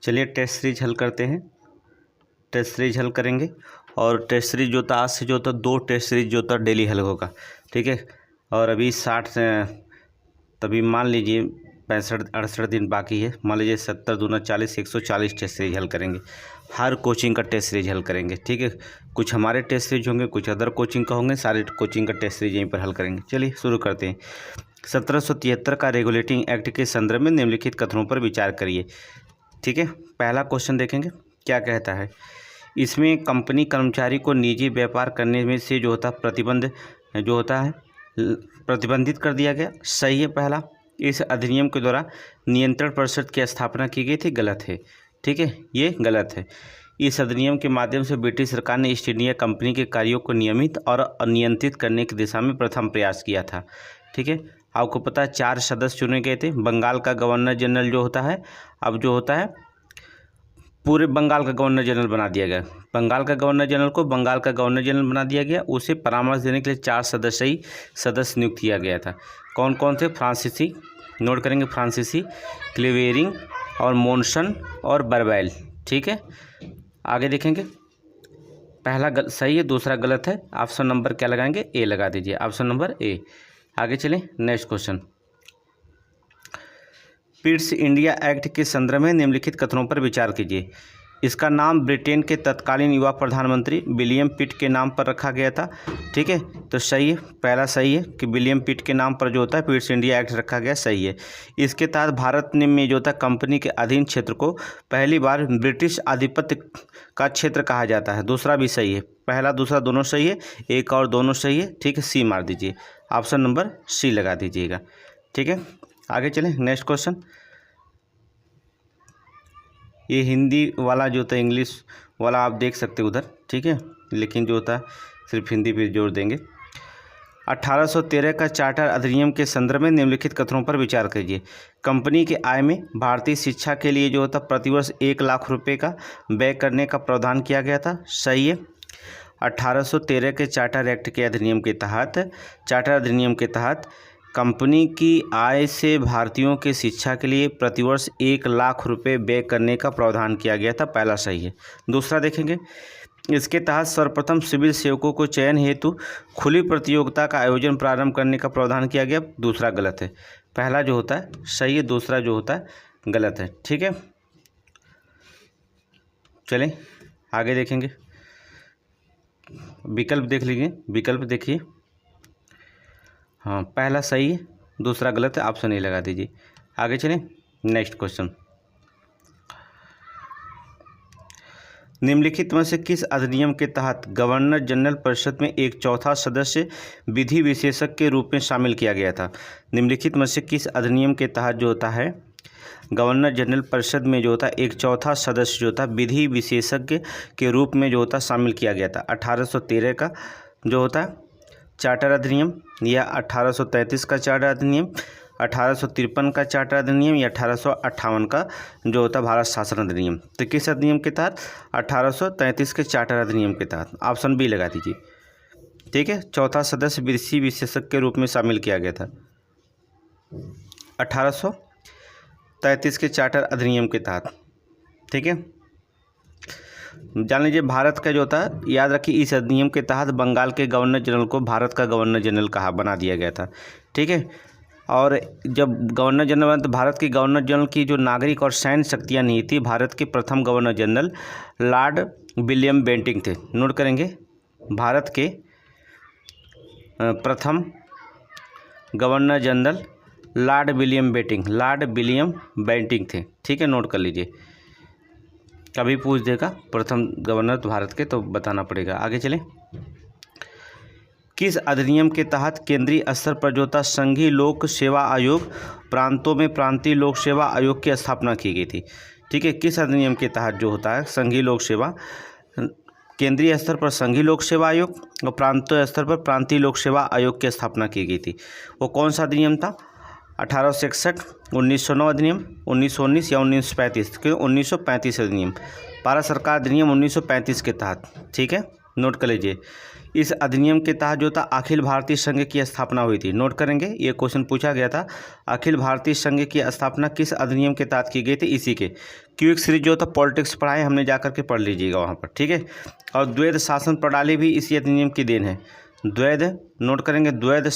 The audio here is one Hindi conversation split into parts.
चलिए टेस्ट सीरीज हल करते हैं। टेस्ट सीरीज हल करेंगे और टेस्ट सीरीज जो था आज से जो था 2 टेस्ट सीरीज जो था डेली हल होगा, ठीक है। और अभी 60 से तभी मान लीजिए 65-68 दिन बाकी है। मान लीजिए 70 दूना 40, 140 टेस्ट सीरीज हल करेंगे। हर कोचिंग का टेस्ट सीरीज हल करेंगे, ठीक है। कुछ हमारे टेस्ट सीरीज होंगे, कुछ अदर कोचिंग का होंगे, सारे कोचिंग का टेस्ट सीरीज यहीं पर हल करेंगे। चलिए शुरू करते हैं। 1773 का रेगुलेटिंग एक्ट के संदर्भ में निम्नलिखित कथनों पर विचार करिए, ठीक है। पहला क्वेश्चन देखेंगे क्या कहता है। इसमें कंपनी कर्मचारी को निजी व्यापार करने में से जो होता है प्रतिबंध जो होता है प्रतिबंधित कर दिया गया, सही है पहला। इस अधिनियम के द्वारा नियंत्रण परिषद की स्थापना की गई थी, गलत है, ठीक है, ये गलत है। इस अधिनियम के माध्यम से ब्रिटिश सरकार ने ईस्ट इंडिया कंपनी के कार्यों को नियमित और नियंत्रित करने की दिशा में प्रथम प्रयास किया था, ठीक है। आपको पता है 4 सदस्य चुने गए थे। बंगाल का गवर्नर जनरल जो होता है, अब जो होता है पूरे बंगाल का गवर्नर जनरल बना दिया गया। बंगाल का गवर्नर जनरल को बंगाल का गवर्नर जनरल बना दिया गया। उसे परामर्श देने के लिए 4 सदस्य नियुक्त किया गया था। कौन कौन थे? फ्रांसीसी, नोट करेंगे, फ्रांसीसी, क्लीवेरिंग और मोनसन और बरवैल, ठीक है। आगे देखेंगे, पहला सही है, दूसरा गलत है। ऑप्शन नंबर क्या लगाएंगे? ए लगा दीजिए, ऑप्शन नंबर ए। आगे चलें, नेक्स्ट क्वेश्चन। पिट्स इंडिया एक्ट के संदर्भ में निम्नलिखित कथनों पर विचार कीजिए। इसका नाम ब्रिटेन के तत्कालीन युवा प्रधानमंत्री विलियम पिट के नाम पर रखा गया था, ठीक है। तो सही है, पहला सही है कि विलियम पिट के नाम पर जो होता है पिट्स इंडिया एक्ट रखा गया, सही है। इसके तहत भारत में जो होता है कंपनी के अधीन क्षेत्र को पहली बार ब्रिटिश आधिपत्य का क्षेत्र कहा जाता है, दूसरा भी सही है। पहला दूसरा दोनों सही है, एक और दोनों सही है, ठीक है। सी मार दीजिए, ऑप्शन नंबर सी लगा दीजिएगा, ठीक है। आगे चलें, नेक्स्ट क्वेश्चन। ये हिंदी वाला जो होता है, इंग्लिश वाला आप देख सकते हो उधर, ठीक है, लेकिन जो होता है सिर्फ हिंदी पे जोर देंगे। 1813 का चार्टर अधिनियम के संदर्भ में निम्नलिखित कथनों पर विचार कीजिए। कंपनी के आय में भारतीय शिक्षा के लिए जो होता प्रतिवर्ष 1 लाख रुपए का व्यय करने का प्रावधान किया गया था, सही है। 1813 के चार्टर एक्ट के अधिनियम के तहत, चार्टर अधिनियम के तहत कंपनी की आय से भारतीयों के शिक्षा के लिए प्रतिवर्ष 1 लाख रुपए व्यय करने का प्रावधान किया गया था, पहला सही है। दूसरा देखेंगे, इसके तहत सर्वप्रथम सिविल सेवकों को चयन हेतु खुली प्रतियोगिता का आयोजन प्रारंभ करने का प्रावधान किया गया, दूसरा गलत है। पहला जो होता है सही है, दूसरा जो होता है गलत है, ठीक है। चलें आगे देखेंगे, विकल्प देख लीजिए, विकल्प देखिए। हाँ, पहला सही है, दूसरा गलत है, ऑप्शन ए लगा दीजिए। आगे चलें, नेक्स्ट क्वेश्चन। निम्नलिखित में से किस अधिनियम के तहत गवर्नर जनरल परिषद में एक चौथा सदस्य विधि विशेषज्ञ के रूप में शामिल किया गया था? निम्नलिखित में से किस अधिनियम के तहत जो होता है गवर्नर जनरल परिषद में जो होता है एक चौथा सदस्य जो होता है विधि विशेषज्ञ के रूप में जो होता शामिल किया गया था? 1813 का जो होता है चार्टर अधिनियम, या 1833 का चार्टर अधिनियम, 1853 का चार्टर अधिनियम, या 1858 का जो होता है भारत शासन अधिनियम? तो किस अधिनियम के तहत? 1833 के चार्टर अधिनियम के तहत, ऑप्शन बी लगा दीजिए, ठीक है। चौथा सदस्य विधि विशेषज्ञ के रूप में शामिल किया गया था 1833 के चार्टर अधिनियम के तहत, ठीक है। जान लीजिए, भारत का जो होता है, याद रखिए, इस अधिनियम के तहत बंगाल के गवर्नर जनरल को भारत का गवर्नर जनरल बना दिया गया था, ठीक है। और जब गवर्नर जनरल, तो भारत के गवर्नर जनरल की जो नागरिक और सैन्य शक्तियाँ नहीं थी, भारत के प्रथम governor general Lord William Bentinck थे। नोट करेंगे, भारत के प्रथम governor general Lord William Bentinck थे, ठीक है, नोट कर लीजिए। कभी पूछ देगा प्रथम गवर्नर तो भारत के, तो बताना पड़ेगा। आगे चलें, किस अधिनियम के तहत केंद्रीय स्तर पर जो था संघीय लोक सेवा आयोग, प्रांतों में प्रांतीय लोक सेवा आयोग की स्थापना की गई थी, ठीक है। किस अधिनियम के तहत जो होता है संघीय लोक सेवा, केंद्रीय स्तर पर संघीय लोक सेवा आयोग और प्रांतीय स्तर पर प्रांतीय लोक सेवा आयोग की स्थापना की गई थी? वो कौन सा अधिनियम था? 1861, 1909 अधिनियम, 1919 या 1935? क्यों 1935 अधिनियम, भारत सरकार अधिनियम 1935 के तहत, ठीक है। नोट कर लीजिए। इस अधिनियम के तहत जो था अखिल भारतीय संघ की स्थापना हुई थी। नोट करेंगे, ये क्वेश्चन पूछा गया था, अखिल भारतीय संघ की स्थापना किस अधिनियम के तहत की गई थी, इसी के। क्विक सीरीज जो था पॉलिटिक्स पढ़ाए हमने, जाकर के पढ़ लीजिएगा वहाँ पर, ठीक है। और द्वैध शासन प्रणाली भी इसी अधिनियम की देन है। द्वैध, नोट करेंगे, द्वैध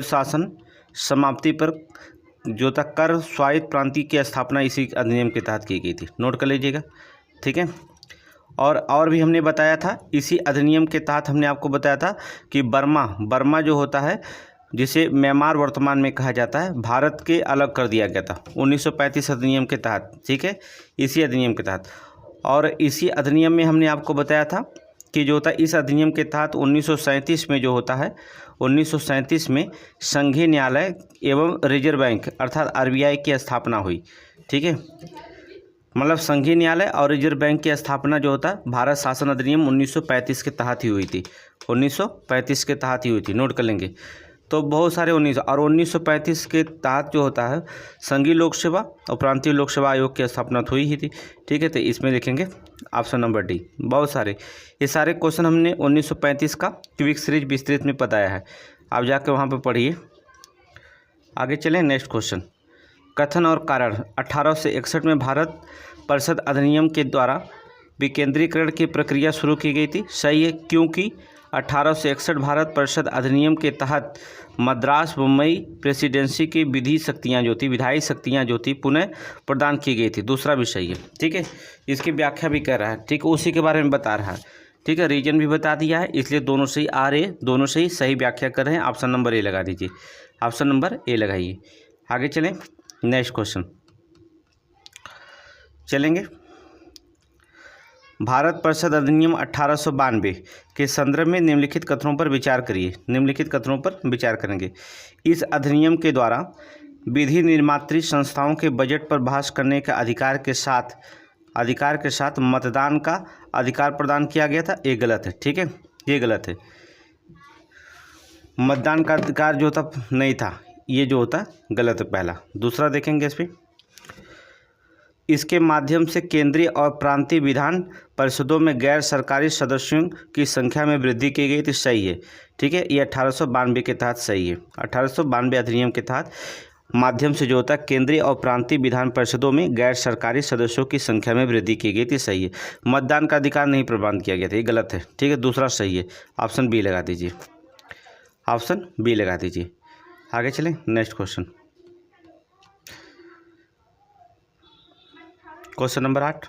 शासन समाप्ति पर जो था कर स्वायत्त प्रांतीय की स्थापना इसी अधिनियम के तहत की गई थी। नोट कर लीजिएगा, ठीक है। और भी हमने बताया था, इसी अधिनियम के तहत हमने आपको बताया था कि बर्मा जो होता है, जिसे म्यांमार वर्तमान में कहा जाता है, भारत के अलग कर दिया गया था 1935 अधिनियम के तहत, ठीक है, इसी अधिनियम के तहत। और इसी अधिनियम में हमने आपको बताया था कि जो होता है इस अधिनियम के तहत 1937 में जो होता है, 1937 में संघीय न्यायालय एवं रिजर्व बैंक अर्थात RBI की स्थापना हुई, ठीक है। मतलब संघीय न्यायालय और रिजर्व बैंक की स्थापना जो होता है भारत शासन अधिनियम 1935 के तहत ही हुई थी, 1935 के तहत ही हुई थी। नोट कर लेंगे। तो बहुत सारे 1935 के तहत जो होता है संघीय लोक सेवा और प्रांतीय लोक सेवा आयोग की स्थापना हुई ही थी, ठीक है। तो इसमें देखेंगे ऑप्शन नंबर डी। बहुत सारे ये सारे क्वेश्चन हमने 1935 का क्विक सीरीज विस्तृत में बताया है, आप जाकर वहाँ पर पढ़िए। आगे चलें, नेक्स्ट क्वेश्चन। कथन और कारण। 1861 में भारत परिषद अधिनियम के द्वारा विकेंद्रीकरण की प्रक्रिया शुरू की गई थी, सही है, क्योंकि 1861 भारत परिषद अधिनियम के तहत मद्रास मुंबई प्रेसिडेंसी की विधायी शक्तियाँ जो थी पुनः प्रदान की गई थी, दूसरा भी सही है, ठीक है। इसकी व्याख्या भी कर रहा है, ठीक है, उसी के बारे में बता रहा है, ठीक है। रीजन भी बता दिया है, इसलिए दोनों सही आ रहे, दोनों सही व्याख्या कर रहे हैं। ऑप्शन नंबर ए लगा दीजिए, ऑप्शन नंबर ए लगाइए। आगे चलें, नेक्स्ट क्वेश्चन चलेंगे। भारत परिषद अधिनियम 1892 के संदर्भ में निम्नलिखित कथनों पर विचार करिए। निम्नलिखित कथनों पर विचार करेंगे। इस अधिनियम के द्वारा विधि निर्मात्री संस्थाओं के बजट पर बहस करने के अधिकार के साथ मतदान का अधिकार प्रदान किया गया था, ये गलत है, ठीक है, ये गलत है। मतदान का अधिकार जो था नहीं था, ये जो होता गलत है पहला। दूसरा देखेंगे इस पर, इसके माध्यम से केंद्रीय और प्रांतीय विधान परिषदों में गैर सरकारी सदस्यों की संख्या में वृद्धि की गई थी, सही है, ठीक है। ये 1892 के तहत सही है। 1892 अधिनियम के तहत माध्यम से जो होता है केंद्रीय और प्रांतीय विधान परिषदों में गैर सरकारी सदस्यों की संख्या में वृद्धि की गई थी, सही है। मतदान का अधिकार नहीं प्रदान किया गया था, ये गलत है, ठीक है। दूसरा सही है, ऑप्शन बी लगा दीजिए, ऑप्शन बी लगा दीजिए। आगे चलें, next question. Question number 8।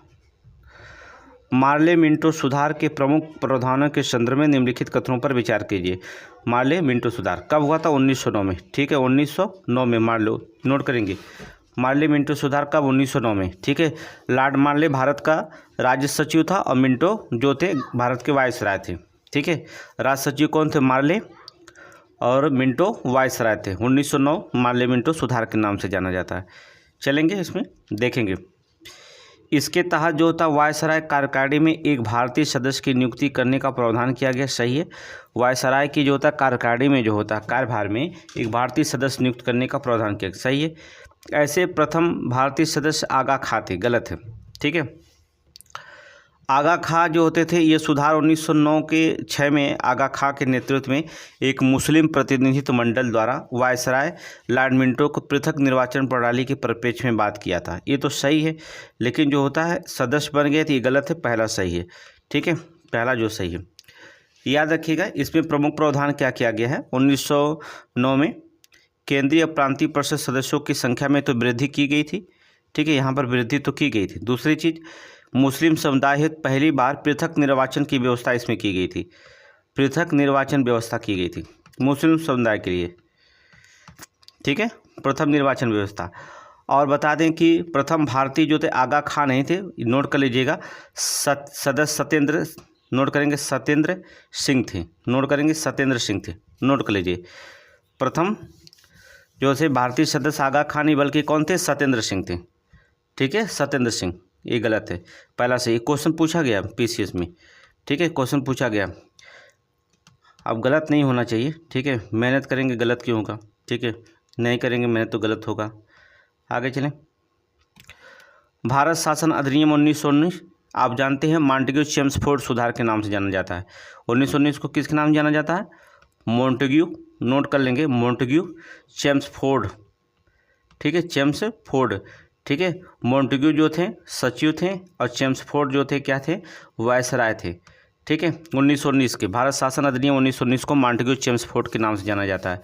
Morley Minto सुधार के प्रमुख प्रावधानों के संदर्भ में निम्नलिखित कथनों पर विचार कीजिए। मार्ले मिंटो सुधार कब हुआ था? 1909 में, ठीक है, 1909 में। नोट करेंगे, मार्ले मिंटो सुधार कब? 1909 में, ठीक है। लॉर्ड मार्ले भारत का राज्य सचिव था और मिंटो जो थे भारत के वायसराय थे, ठीक है। राज्य सचिव कौन थे? मार्ले, और मिंटो वायसराय थे। 1909 मार्ले मिंटो सुधार के नाम से जाना जाता है। चलेंगे इसमें, देखेंगे। इसके तहत जो होता वायसराय कार्यकारिणी में एक भारतीय सदस्य की नियुक्ति करने का प्रावधान किया गया, सही है। वायसराय की जो होता कार्यकारिणी में जो होता कार्यभार में एक भारतीय सदस्य नियुक्त करने का प्रावधान किया, सही है। ऐसे प्रथम भारतीय सदस्य आगा खां थे, गलत है, ठीक है। आगा खां जो होते थे, ये सुधार 1909 के 6 में आगा खां के नेतृत्व में एक मुस्लिम प्रतिनिधित्व मंडल द्वारा वायसराय लॉर्ड मिंटो को पृथक निर्वाचन प्रणाली के परिप्रेक्ष्य में बात किया था। ये तो सही है, लेकिन जो होता है सदस्य बन गए थे, ये गलत है, पहला सही है, ठीक है, पहला जो सही है। याद रखिएगा, इसमें प्रमुख प्रावधान क्या किया गया है? 1909 में केंद्रीय प्रांतीय परिषद सदस्यों की संख्या में तो वृद्धि की गई थी, ठीक है, यहाँ पर वृद्धि तो की गई थी। दूसरी चीज़, मुस्लिम समुदाय हेतु पहली बार पृथक निर्वाचन की व्यवस्था इसमें की गई थी, पृथक निर्वाचन व्यवस्था की गई थी मुस्लिम समुदाय के लिए, ठीक है, प्रथम निर्वाचन व्यवस्था। और बता दें कि प्रथम भारतीय जो थे आगा खां नहीं थे, नोट कर लीजिएगा, सदस्य सत्येंद्र, नोट करेंगे, सत्येंद्र सिंह थे, नोट करेंगे, सत्येंद्र सिंह थे, नोट कर लीजिए। प्रथम जो थे भारतीय सदस्य आगा खां नहीं बल्कि कौन थे? सत्येंद्र सिंह थे, ठीक है, सत्येंद्र सिंह, ये गलत है, पहला से। क्वेश्चन पूछा गया पीसीएस में, ठीक है, क्वेश्चन पूछा गया, अब गलत नहीं होना चाहिए, ठीक है। मेहनत करेंगे गलत क्यों होगा, ठीक है, नहीं करेंगे मेहनत तो गलत होगा। आगे चलें। भारत शासन अधिनियम 1919 आप जानते हैं मॉन्टेग्यू चेम्सफोर्ड सुधार के नाम से जाना जाता है। 1919 को किसके नाम से जाना जाता है? मॉन्टेग्यू, नोट कर लेंगे, मॉन्टेग्यू चेम्सफोर्ड, ठीक है, चेम्सफोर्ड, ठीक है। मॉन्टेग्यू जो थे सचिव थे और चेम्सफोर्ड जो थे क्या थे? वायसराय थे, ठीक है। 1919 के भारत शासन अधिनियम 1919 को मॉन्टेग्यू चेम्सफोर्ड के नाम से जाना जाता है,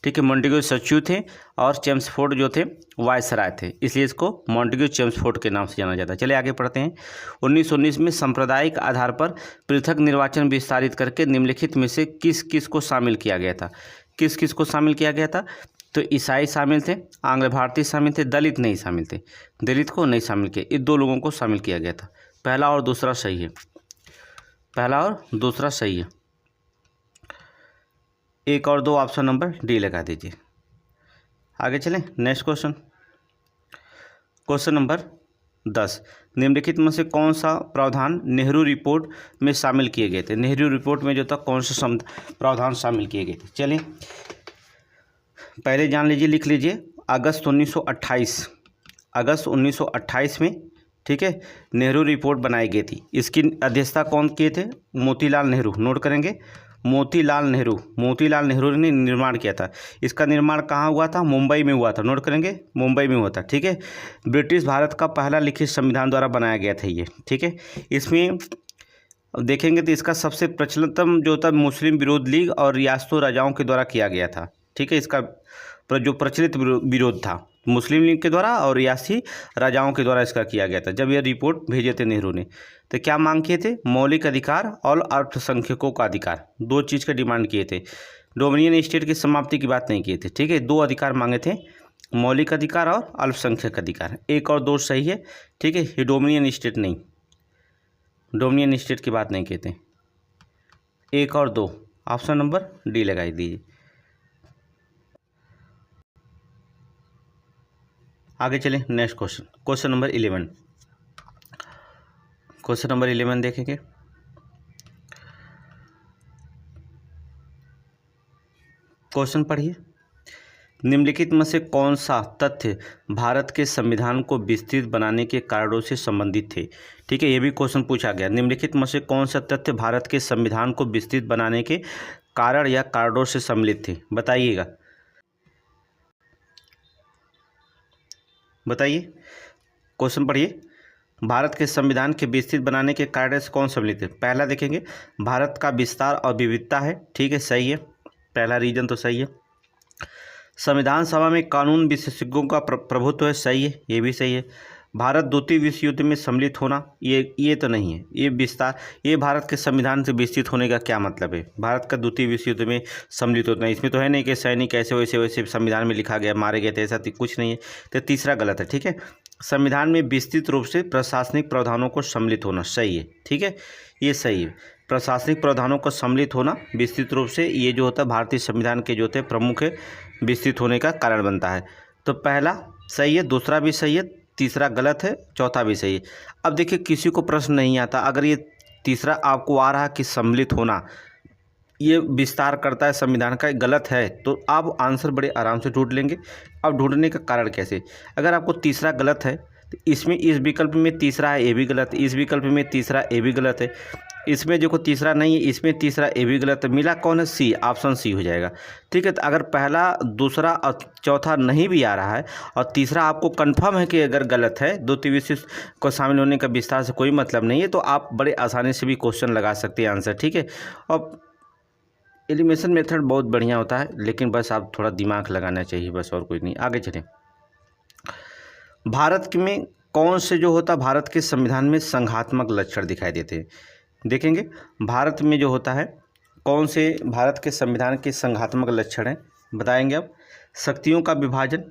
ठीक है। मॉन्टेग्यू सचिव थे और चेम्सफोर्ड जो थे वायसराय थे, इसलिए इसको मॉन्टेग्यू चेम्सफोर्ड के नाम से जाना जाता है। चलिए आगे पढ़ते हैं। 1919 में सांप्रदायिक आधार पर पृथक निर्वाचन विस्तारित करके निम्नलिखित में से किस किस को शामिल किया गया था? किस किस को शामिल किया गया था? तो ईसाई शामिल थे, आंग्ल भारतीय शामिल थे, दलित नहीं शामिल थे, दलित को नहीं शामिल किया, इन दो लोगों को शामिल किया गया था। पहला और दूसरा सही है, पहला और दूसरा सही है। 1 और 2 ऑप्शन नंबर डी लगा दीजिए। आगे चलें, नेक्स्ट क्वेश्चन, क्वेश्चन नंबर 10, निम्नलिखित में से कौन सा प्रावधान नेहरू रिपोर्ट में शामिल किए गए थे? नेहरू रिपोर्ट में जो था कौन सा प्रावधान शामिल किए गए थे? चलिए पहले जान लीजिए, लिख लीजिए। अगस्त 1928 में, ठीक है, नेहरू रिपोर्ट बनाई गई थी। इसकी अध्यक्षता कौन किए थे? मोतीलाल नेहरू, नोट करेंगे, मोतीलाल नेहरू ने निर्माण किया था। इसका निर्माण कहाँ हुआ था? मुंबई में हुआ था, नोट करेंगे, मुंबई में हुआ था, ठीक है। ब्रिटिश भारत का पहला लिखित संविधान द्वारा बनाया गया था ये, ठीक है। इसमें देखेंगे तो इसका सबसे प्रचलितम जो था मुस्लिम विरोध लीग और रियासतों राजाओं के द्वारा किया गया था, ठीक है। इसका जो प्रचलित विरोध था मुस्लिम लीग के द्वारा और रियासी राजाओं के द्वारा इसका किया गया था। जब यह रिपोर्ट भेजे थे नेहरू ने, तो क्या मांग किए थे? मौलिक अधिकार और अल्पसंख्यकों का अधिकार, दो चीज़ का डिमांड किए थे। डोमिनियन स्टेट की समाप्ति की बात नहीं की थी, ठीक है। दो अधिकार मांगे थे, मौलिक अधिकार और अल्पसंख्यक अधिकार। 1 और 2 सही है, ठीक है। ये डोमिनियन स्टेट नहीं, डोमिनियन स्टेट की बात नहीं कहते। 1 और 2 ऑप्शन नंबर डी लगाई दीजिए। आगे चलें, next question, question number 11, question number 11 देखेंगे। क्वेश्चन पढ़िए, निम्नलिखित में से कौन सा तथ्य भारत के संविधान को विस्तृत बनाने के कारणों से संबंधित थे? ठीक है, ये भी क्वेश्चन पूछा गया। निम्नलिखित में से कौन सा तथ्य भारत के संविधान को विस्तृत बनाने के कारण या कारणों से सम्मिलित थे? बताइएगा, बताइए। क्वेश्चन पढ़िए, भारत के संविधान के विस्तृत बनाने के कारण से कौन सम्मिलित है? पहला देखेंगे, भारत का विस्तार और विविधता है, ठीक है, सही है, पहला रीजन तो सही है। संविधान सभा में कानून विशेषज्ञों का प्रभुत्व है, सही है, ये भी सही है। भारत द्वितीय विश्व युद्ध में सम्मिलित होना, ये तो नहीं है। ये विस्तार, ये भारत के संविधान से विस्तृत होने का क्या मतलब है? भारत का द्वितीय विश्व युद्ध में सम्मिलित होना, इसमें तो है नहीं कि सैनिक ऐसे वैसे संविधान में लिखा गया मारे गए थे, ऐसा कुछ नहीं है। तो तीसरा गलत है, ठीक है। संविधान में विस्तृत रूप से प्रशासनिक प्रावधानों को सम्मिलित होना, सही है, ठीक है, ये सही है। प्रशासनिक प्रावधानों को सम्मिलित होना विस्तृत रूप से, ये जो होता है भारतीय संविधान के जो थे प्रमुख विस्तृत होने का कारण बनता है। तो पहला सही है, दूसरा भी सही है, तीसरा गलत है, चौथा भी सही है। अब देखिए, किसी को प्रश्न नहीं आता, अगर ये तीसरा आपको आ रहा कि सम्मिलित होना ये विस्तार करता है संविधान का, गलत है, तो आप आंसर बड़े आराम से ढूंढ लेंगे। अब ढूंढने का कारण कैसे? अगर आपको तीसरा गलत है तो इसमें इस विकल्प में तीसरा है, ये भी गलत है, इस विकल्प में तीसरा ये भी गलत है, इसमें देखो तीसरा नहीं है, इसमें तीसरा ये भी गलत है, मिला कौन है? सी, ऑप्शन सी हो जाएगा, ठीक है। तो अगर पहला, दूसरा और चौथा नहीं भी आ रहा है और तीसरा आपको कंफर्म है कि अगर गलत है, द्वितीय विश्व को शामिल होने का विस्तार से कोई मतलब नहीं है, तो आप बड़े आसानी से भी क्वेश्चन लगा सकते हैं आंसर, ठीक है। और एलिमिनेशन मेथड बहुत बढ़िया होता है, लेकिन बस आप थोड़ा दिमाग लगाना चाहिए, बस, और कुछ नहीं। आगे चलें, भारत में कौन से जो होता, भारत के संविधान में संघात्मक लक्षण दिखाई देते हैं? देखेंगे, भारत में जो होता है कौन से भारत के संविधान के संघात्मक लक्षण हैं, बताएंगे अब। शक्तियों का विभाजन,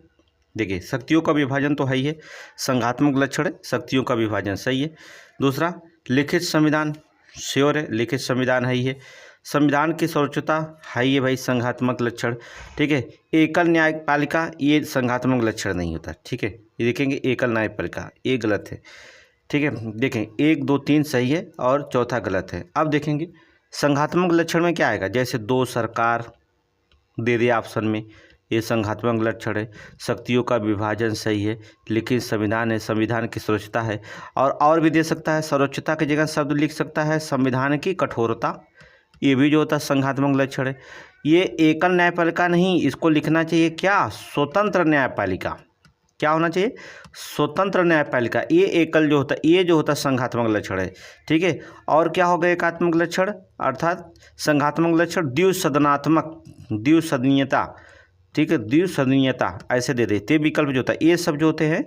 देखिए शक्तियों का विभाजन तो है ही है, संघात्मक लक्षण है, शक्तियों का विभाजन सही है। दूसरा, लिखित संविधान, श्योर है, लिखित संविधान है ही है। संविधान की सर्वोच्चता है ही है भाई, संघात्मक लक्षण, ठीक है। एकल न्यायपालिका, ये संघात्मक लक्षण नहीं होता, ठीक है। ये देखेंगे, एकल न्यायपालिका, ये गलत है, ठीक है। देखें, 1 2 3 सही है और चौथा गलत है। अब देखेंगे संघात्मक लक्षण में क्या आएगा, जैसे 2 सरकार दे दिया ऑप्शन में, ये संघात्मक लक्षण है। शक्तियों का विभाजन सही है, लेकिन संविधान है, संविधान की सर्वोच्चता है। और भी दे सकता है, सर्वोच्चता की जगह शब्द लिख सकता है संविधान की कठोरता, ये भी जो होता है संघात्मक लक्षण है। ये एकल न्यायपालिका नहीं, इसको लिखना चाहिए क्या, स्वतंत्र न्यायपालिका। क्या होना चाहिए, स्वतंत्र न्यायपालिका। ये एकल जो होता है, ये जो होता है संघात्मक लक्षण है, ठीक है। और क्या होगा एकात्मक लक्षण, अर्थात संघात्मक लक्षण द्विसदनात्मक, द्विसदनीयता, ठीक है, द्विसदनीयता ऐसे दे देते विकल्प जो होता है। ये सब जो होते हैं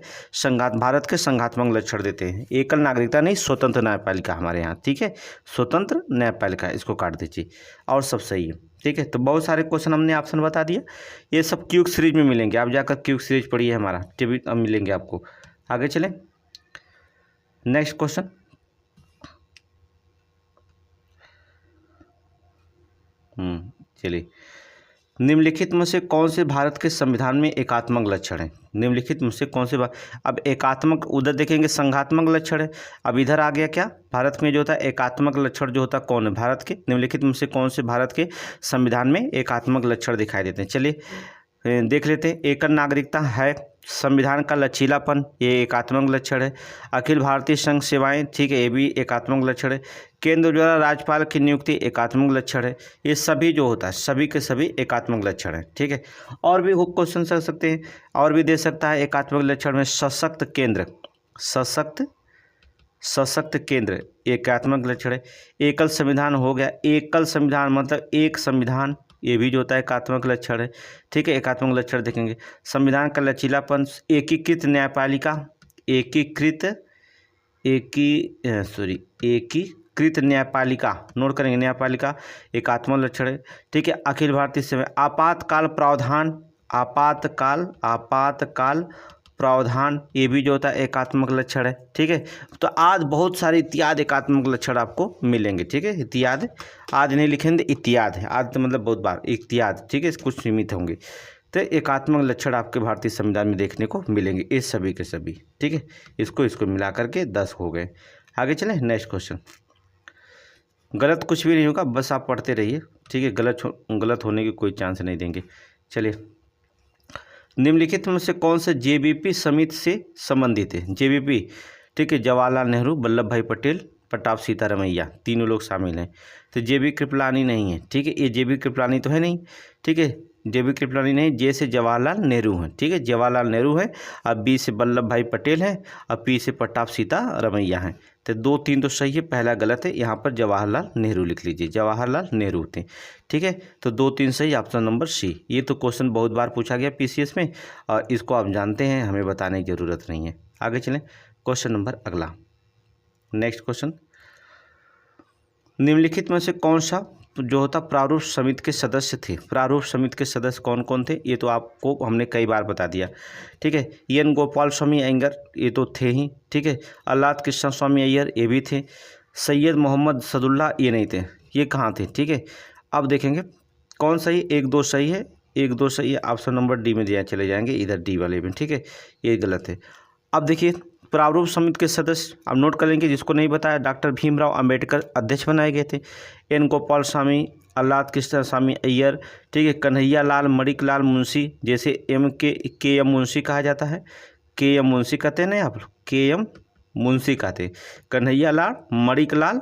भारत के संघात्मक लक्षण देते हैं। एकल नागरिकता नहीं, स्वतंत्र न्यायपालिका हमारे यहाँ, ठीक है, स्वतंत्र न्यायपालिका, इसको काट दीजिए और सब सही है, ठीक है। तो बहुत सारे क्वेश्चन हमने ऑप्शन बता दिया, ये सब क्यूक सीरीज में मिलेंगे, आप जाकर क्यूक सीरीज पढ़िए हमारा, टीवी अब मिलेंगे आपको। आगे चलें, नेक्स्ट क्वेश्चन। चलिए, निम्नलिखित में से कौन से भारत के संविधान में एकात्मक लक्षण है। निम्नलिखित में से कौन से अब एकात्मक, उधर देखेंगे संघात्मक लक्षण है, अब इधर आ गया क्या, भारत में जो होता है एकात्मक लक्षण जो होता है कौन है, भारत के निम्नलिखित में से कौन से भारत के संविधान में एकात्मक लक्षण दिखाई देते हैं। चलिए देख लेते हैं। एकल नागरिकता है, संविधान का लचीलापन, ये एकात्मक लक्षण है। अखिल भारतीय संघ सेवाएं, ठीक है, ये भी एकात्मक लक्षण है। केंद्र द्वारा राज्यपाल की नियुक्ति एकात्मक लक्षण है। ये सभी जो होता है सभी के सभी एकात्मक लक्षण है, ठीक है। और भी क्वेश्चन कर सकते हैं, और भी दे सकता है एकात्मक लक्षण में सशक्त केंद्र, सशक्त केंद्र एकात्मक लक्षण है। एकल संविधान हो गया, एकल संविधान मतलब एक संविधान, ये भी जो होता है एकात्मक लक्षण है, ठीक है, एकात्मक लक्षण देखेंगे। संविधान का लचीलापन, एकीकृत न्यायपालिका, एकीकृत न्यायपालिका, नोट करेंगे, न्यायपालिका एकात्मक लक्षण है, ठीक है। अखिल भारतीय सेवा, आपातकाल प्रावधान, आपातकाल प्रावधान, ये भी जो होता है एकात्मक लक्षण है, ठीक है। तो आज बहुत सारे इत्यादि एकात्मक लक्षण आपको मिलेंगे, ठीक है। इत्यादि आज नहीं लिखेंगे, इत्यादि आज तो मतलब बहुत बार इत्यादि, ठीक है, कुछ सीमित होंगे। तो एकात्मक लक्षण आपके भारतीय संविधान में देखने को मिलेंगे, ये सभी के सभी, ठीक है। इसको मिला करके 10 हो गए। आगे चलें, नेक्स्ट क्वेश्चन। गलत कुछ भी नहीं होगा, बस आप पढ़ते रहिए, ठीक है, गलत होने की कोई चांस नहीं देंगे। चलिए, निम्नलिखित में से कौन से जेबीपी समिति से संबंधित है। जेबीपी, ठीक है, जवाहरलाल नेहरू, वल्लभ भाई पटेल, प्रताप सीतारमैया, तीनों लोग शामिल हैं। तो जेबी कृपलानी नहीं है, ठीक है, ये जेबी कृपलानी तो है नहीं, ठीक है, जेबी कृपलानी नहीं। जे से जवाहरलाल नेहरू हैं, ठीक है, जवाहरलाल नेहरू है। अब बी से वल्लभ भाई पटेल है, और पी से प्रताप सीतारमैया हैं। तो 2 3 तो सही है, पहला गलत है, यहाँ पर जवाहरलाल नेहरू लिख लीजिए, जवाहरलाल नेहरू थे, ठीक है। तो 2 3 सही, ऑप्शन नंबर सी। ये तो क्वेश्चन बहुत बार पूछा गया पीसीएस में, और इसको आप जानते हैं, हमें बताने की ज़रूरत नहीं है। आगे चलें, क्वेश्चन नंबर अगला, नेक्स्ट क्वेश्चन। निम्नलिखित में से कौन सा जो होता प्रारूप समिति के सदस्य थे। प्रारूप समिति के सदस्य कौन कौन थे, ये तो आपको हमने कई बार बता दिया, ठीक है। एन गोपाल स्वामी अयंगर, ये तो थे ही, ठीक है। अल्लाद कृष्ण स्वामी अय्यर, ये भी थे। सैयद मोहम्मद सदुल्ला, ये नहीं थे, ये कहाँ थे, ठीक है। अब देखेंगे कौन सही, 1 2 सही है, 1 2 सही है, ऑप्शन नंबर डी में दिया, चले जाएंगे इधर डी वाले में, ठीक है, ये गलत है। अब देखिए, प्रारूप समिति के सदस्य आप नोट कर लेंगे, जिसको नहीं बताया, डॉक्टर भीमराव अंबेडकर अध्यक्ष बनाए गए थे। एन गोपाल स्वामी, अल्लाद कृष्ण स्वामी अय्यर, ठीक है, कन्हैया लाल मणिकलाल मुंशी, जैसे के एम मुंशी कहा जाता है, के एम मुंशी कहते हैं ना आप, के एम मुंशी कहते, कन्हैया लाल मणिकलाल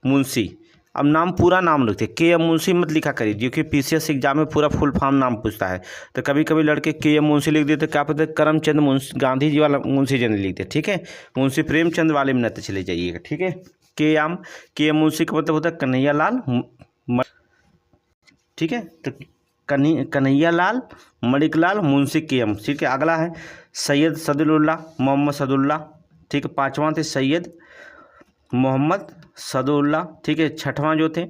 मुंशी। अब नाम, पूरा नाम लिखते, के एम मुंशी मत लिखा करिए, क्योंकि पीसीएस एग्जाम में पूरा फुल फॉर्म नाम पूछता है। तो कभी कभी लड़के के एम मुंशी लिख देते, क्या पता करमचंद मुंशी, गांधी जी वाला मुंशी जी लिखते, ठीक है, मुंशी प्रेमचंद वाले में न चले जाइएगा, ठीक है। के एम मुंशी का मतलब होता है कन्हैया लाल, ठीक है। तो कन्हैया लाल मणिकलाल मुंशी के एम, ठीक है। अगला है सैयद सदुल्ला, मोहम्मद सदुल्ला, ठीक है। 5वां थे सैयद मोहम्मद सदुल्ला, ठीक है। 6वां जो थे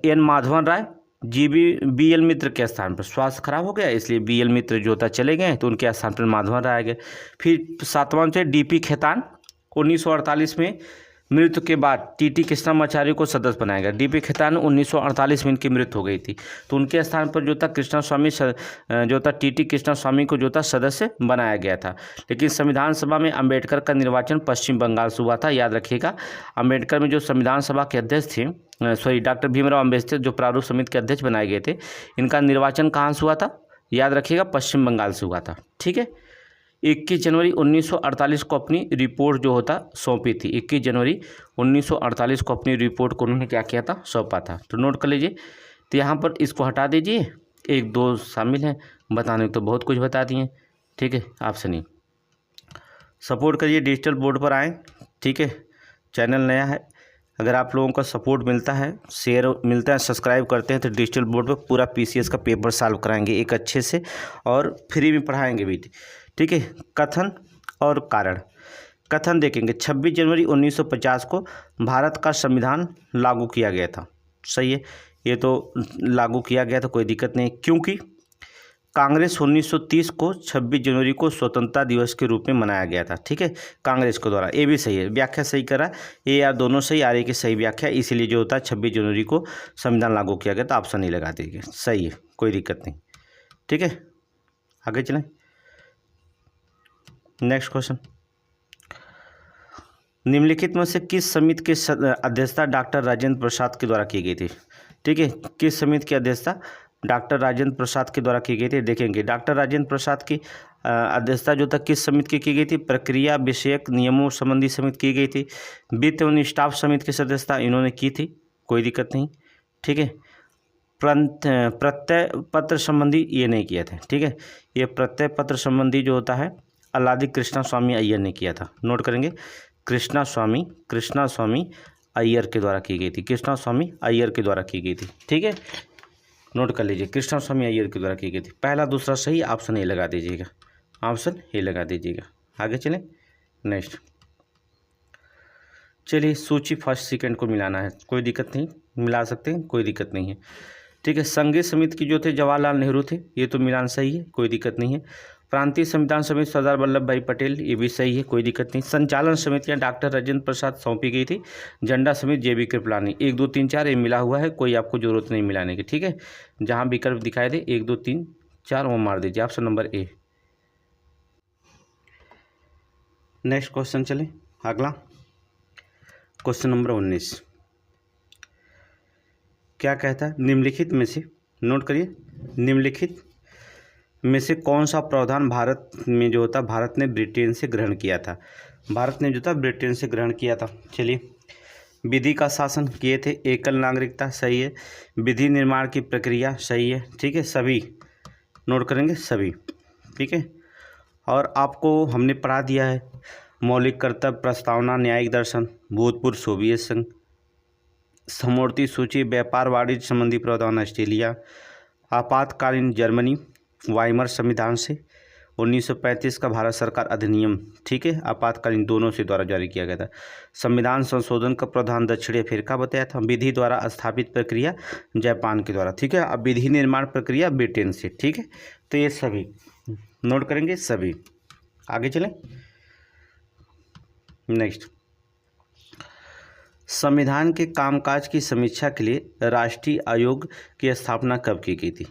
एन माधवन राय, बी एल मित्र के स्थान पर, स्वास्थ्य खराब हो गया इसलिए बी एल मित्र जो था चले गए, तो उनके स्थान पर माधवन राय आ गए। फिर 7वां थे डीपी खेतान, 1948 में मृत्यु के बाद टीटी कृष्णामाचार्य को सदस्य बनाया गया। डीपी खेतान 1948 में इनकी मृत्यु हो गई थी, तो उनके स्थान पर जो था कृष्णा स्वामी, जो था टीटी कृष्णा स्वामी को जो था सदस्य बनाया गया था। लेकिन संविधान सभा में अंबेडकर का निर्वाचन पश्चिम बंगाल से हुआ था, याद रखिएगा। अंबेडकर में जो संविधान सभा के अध्यक्ष थे, डॉक्टर भीमराव अम्बेडकर जो प्रारूप समिति के अध्यक्ष बनाए गए थे, इनका निर्वाचन कहाँ से हुआ था, याद रखिएगा, पश्चिम बंगाल से हुआ था। ठीक है, 21 जनवरी 1948 को अपनी रिपोर्ट जो होता सौंपी थी। 21 जनवरी 1948 को अपनी रिपोर्ट को उन्होंने क्या किया था, सौंपा था। तो नोट कर लीजिए। तो यहाँ पर इसको हटा दीजिए, 1-2 शामिल हैं, बताने को तो बहुत कुछ बता दिए। ठीक है, आपसे नहीं। सपोर्ट करिए, डिजिटल बोर्ड पर आएँ। ठीक है, चैनल नया है, अगर आप लोगों का सपोर्ट मिलता है, शेयर मिलता है, सब्सक्राइब करते हैं तो डिजिटल बोर्ड पर पूरा पीसीएस का पेपर सॉल्व कराएंगे एक अच्छे से, और फ्री में पढ़ाएंगे भी। ठीक है, कथन और कारण। कथन देखेंगे, 26 जनवरी 1950 को भारत का संविधान लागू किया गया था। सही है, ये तो लागू किया गया था, कोई दिक्कत नहीं, क्योंकि कांग्रेस 1930 को 26 जनवरी को स्वतंत्रता दिवस के रूप में मनाया गया था। ठीक है, कांग्रेस के द्वारा। ये भी सही है, व्याख्या सही करा, ये यार दोनों सही, आ रही की सही व्याख्या, इसीलिए जो होता है 26 जनवरी को संविधान लागू किया गया, तो ऑप्शन नहीं लगा देंगे। सही है, कोई दिक्कत नहीं। ठीक है, आगे चलें। नेक्स्ट क्वेश्चन, निम्नलिखित में से किस समिति की अध्यक्षता डॉक्टर राजेंद्र प्रसाद के द्वारा की गई थी। ठीक है, किस समिति की अध्यक्षता डॉक्टर राजेंद्र प्रसाद के द्वारा की गई थी। देखेंगे, डॉक्टर राजेंद्र प्रसाद की अध्यक्षता जो था किस समिति की गई थी, प्रक्रिया विषयक नियमों संबंधी समिति की गई थी। वित्त एवं स्टाफ समिति की सदस्यता इन्होंने की थी, कोई दिक्कत नहीं। ठीक है, प्रत्यय पत्र संबंधी ये नहीं किया था। ठीक है, ये प्रत्यय पत्र संबंधी जो होता है अल्लादी कृष्णा स्वामी अय्यर ने किया था। नोट करेंगे, कृष्णा स्वामी अय्यर के द्वारा की गई थी, कृष्णा स्वामी अय्यर के द्वारा की गई थी। ठीक है, नोट कर लीजिए, कृष्णा स्वामी अय्यर के द्वारा की गई थी। पहला दूसरा सही, ऑप्शन ए लगा दीजिएगा, ऑप्शन ए लगा दीजिएगा। आगे चलें, नेक्स्ट। चलिए, सूची फर्स्ट सेकंड को मिलाना है, कोई दिक्कत नहीं, मिला सकते हैं, कोई दिक्कत नहीं है। ठीक है, संघीय समिति की जो थे जवाहरलाल नेहरू थे, ये तो मिलान सही है, कोई दिक्कत नहीं है। प्रांतीय संविधान समिति सरदार वल्लभ भाई पटेल, ये भी सही है, कोई दिक्कत नहीं। संचालन समितियां डॉक्टर राजेंद्र प्रसाद सौंपी गई थी। झंडा समिति जेबी कृपलानी। 1 2 3 4 ये मिला हुआ है, कोई आपको जरूरत नहीं मिलाने की। ठीक है, जहां विकल्प दिखाई दे 1 2 3 4 वो मार दीजिए, option number A. Next question चले, अगला क्वेश्चन नंबर 19 क्या कहता है, निम्नलिखित में से, नोट करिए, निम्नलिखित में से कौन सा प्रावधान भारत में जो होता भारत ने ब्रिटेन से ग्रहण किया था। भारत ने जो था ब्रिटेन से ग्रहण किया था। चलिए, विधि का शासन किए थे, एकल नागरिकता सही है, विधि निर्माण की प्रक्रिया सही है। ठीक है, सभी नोट करेंगे, सभी। ठीक है, और आपको हमने पढ़ा दिया है मौलिक कर्तव्य, प्रस्तावना, न्यायिक दर्शन, भूतपूर्व सोवियत संघ, समवर्ती सूची, व्यापार वाणिज्य संबंधी प्रावधान ऑस्ट्रेलिया, आपातकालीन जर्मनी, वाइमर संविधान से, 1935 का भारत सरकार अधिनियम। ठीक है, आपातकालीन दोनों से द्वारा जारी किया गया था। संविधान संशोधन का प्रावधान दक्षिण अफ्रीका बताया था। विधि द्वारा स्थापित प्रक्रिया जापान के द्वारा। ठीक है, अब विधि निर्माण प्रक्रिया ब्रिटेन से। ठीक है, तो ये सभी नोट करेंगे, सभी। आगे चलें, नेक्स्ट। संविधान के कामकाज की समीक्षा के लिए राष्ट्रीय आयोग की स्थापना कब की गई थी।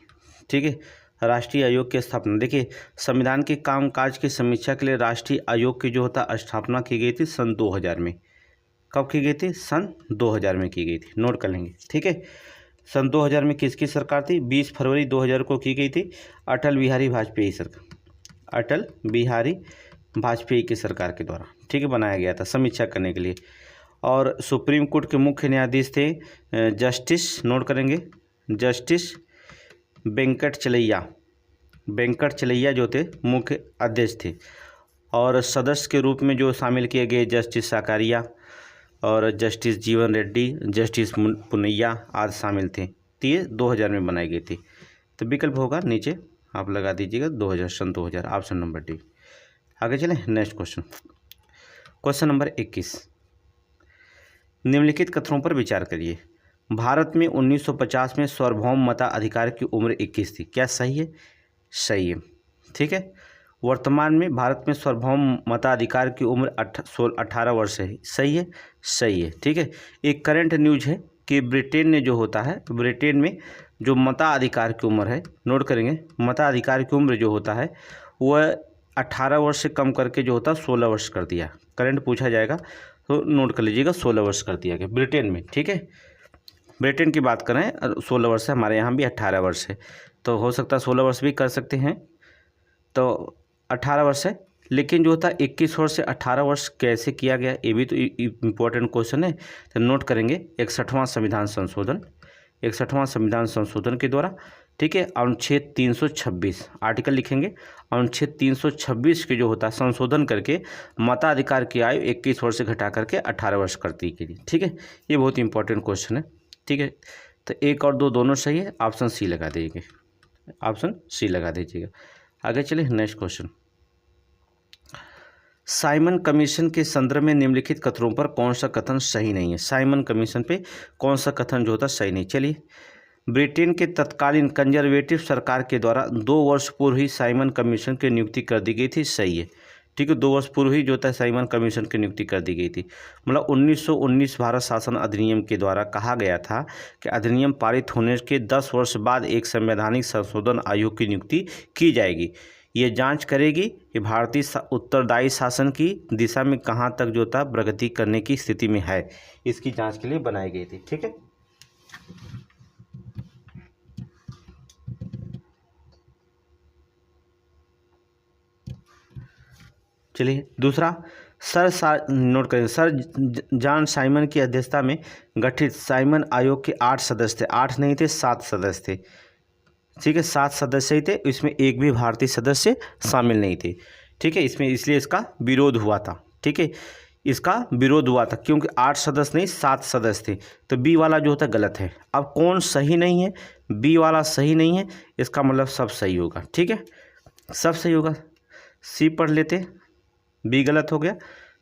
ठीक है, राष्ट्रीय आयोग की स्थापना, देखिए, संविधान के कामकाज की समीक्षा के लिए राष्ट्रीय आयोग की जो होता स्थापना की गई थी सन 2000 में। कब की गई थी, सन 2000 में की गई थी, नोट कर लेंगे। ठीक है, सन 2000 में किसकी सरकार थी, 20 फरवरी 2000 को की गई थी अटल बिहारी वाजपेयी सरकार, अटल बिहारी वाजपेयी की सरकार के द्वारा। ठीक है, बनाया गया था समीक्षा करने के लिए। और सुप्रीम कोर्ट के मुख्य न्यायाधीश थे जस्टिस, नोट करेंगे, जस्टिस वेंकट चलैया जो थे मुख्य अध्यक्ष थे। और सदस्य के रूप में जो शामिल किए गए जस्टिस साकारिया और जस्टिस जीवन रेड्डी, जस्टिस पुनैया आदि शामिल थे। तो ये 2000 में बनाई गई थी। तो विकल्प होगा नीचे आप लगा दीजिएगा 2000, सन 2000, ऑप्शन नंबर डी। आगे चलें, नेक्स्ट क्वेश्चन, क्वेश्चन नंबर 21। निम्नलिखित कथनों पर विचार करिए। भारत में 1950 में सार्वभौम मताधिकार की उम्र 21 थी, क्या सही है, सही है। ठीक है, वर्तमान में भारत में सार्वभौम मताधिकार की उम्र 18 वर्ष है, सही है, सही है। ठीक है, एक करंट न्यूज है कि ब्रिटेन ने जो होता है, ब्रिटेन में जो मताधिकार की उम्र है, नोट करेंगे, मताधिकार की उम्र जो होता है वह 18 वर्ष से कम करके जो होता है 16 वर्ष कर दिया। करंट पूछा जाएगा तो नोट कर लीजिएगा, 16 वर्ष कर दिया गया ब्रिटेन में। ठीक है, ब्रिटेन की बात करें 16 वर्ष है, हमारे यहाँ भी 18 वर्ष है। तो हो सकता है 16 वर्ष भी कर सकते हैं, तो 18 वर्ष है। लेकिन जो होता है 21 वर्ष से 18 वर्ष कैसे किया गया, ये भी तो इम्पोर्टेंट क्वेश्चन है। तो नोट करेंगे 61वां संविधान संशोधन, 61वां संविधान संशोधन के द्वारा, ठीक है। अनुच्छेद 326 आर्टिकल लिखेंगे, अनुच्छेद 326 के जो होता है संशोधन करके मताधिकार की आयु 21 वर्ष से घटा करके 18 वर्ष कर दी गई, ठीक है। ये बहुत इंपॉर्टेंट क्वेश्चन है, ठीक है। तो 1 और 2 दोनों सही है, ऑप्शन सी लगा दीजिए, ऑप्शन सी लगा दीजिएगा। आगे चले नेक्स्ट क्वेश्चन। साइमन कमीशन के संदर्भ में निम्नलिखित कथनों पर कौन सा कथन सही नहीं है। साइमन कमीशन पे कौन सा कथन जो होता सही नहीं। चलिए, ब्रिटेन के तत्कालीन कंजर्वेटिव सरकार के द्वारा 2 वर्ष पूर्व ही साइमन कमीशन की नियुक्ति कर दी गई थी, सही है, ठीक है। 2 वर्ष पूर्व ही जो होता है साइमन कमीशन की नियुक्ति कर दी गई थी। मतलब 1919 भारत शासन अधिनियम के द्वारा कहा गया था कि अधिनियम पारित होने के 10 वर्ष बाद एक संवैधानिक संशोधन आयोग की नियुक्ति की जाएगी। ये जांच करेगी कि भारतीय उत्तरदायी शासन की दिशा में कहाँ तक जो था प्रगति करने की स्थिति में है, इसकी जांच के लिए बनाई गई थी, ठीक है। चलिए दूसरा, नोट करें, सर जॉन साइमन की अध्यक्षता में गठित साइमन आयोग के 8 सदस्य थे, 8 नहीं थे 7 सदस्य थे, ठीक है। 7 सदस्य ही थे, इसमें एक भी भारतीय सदस्य शामिल नहीं थे, ठीक है। इसमें इसलिए इसका विरोध हुआ था, ठीक है, इसका विरोध हुआ था क्योंकि 8 सदस्य नहीं 7 सदस्य थे। तो बी वाला जो होता है गलत है। अब कौन सही नहीं है, बी वाला सही नहीं है, इसका मतलब सब सही होगा, ठीक है, सब सही होगा। सी पढ़ लेते, बी गलत हो गया,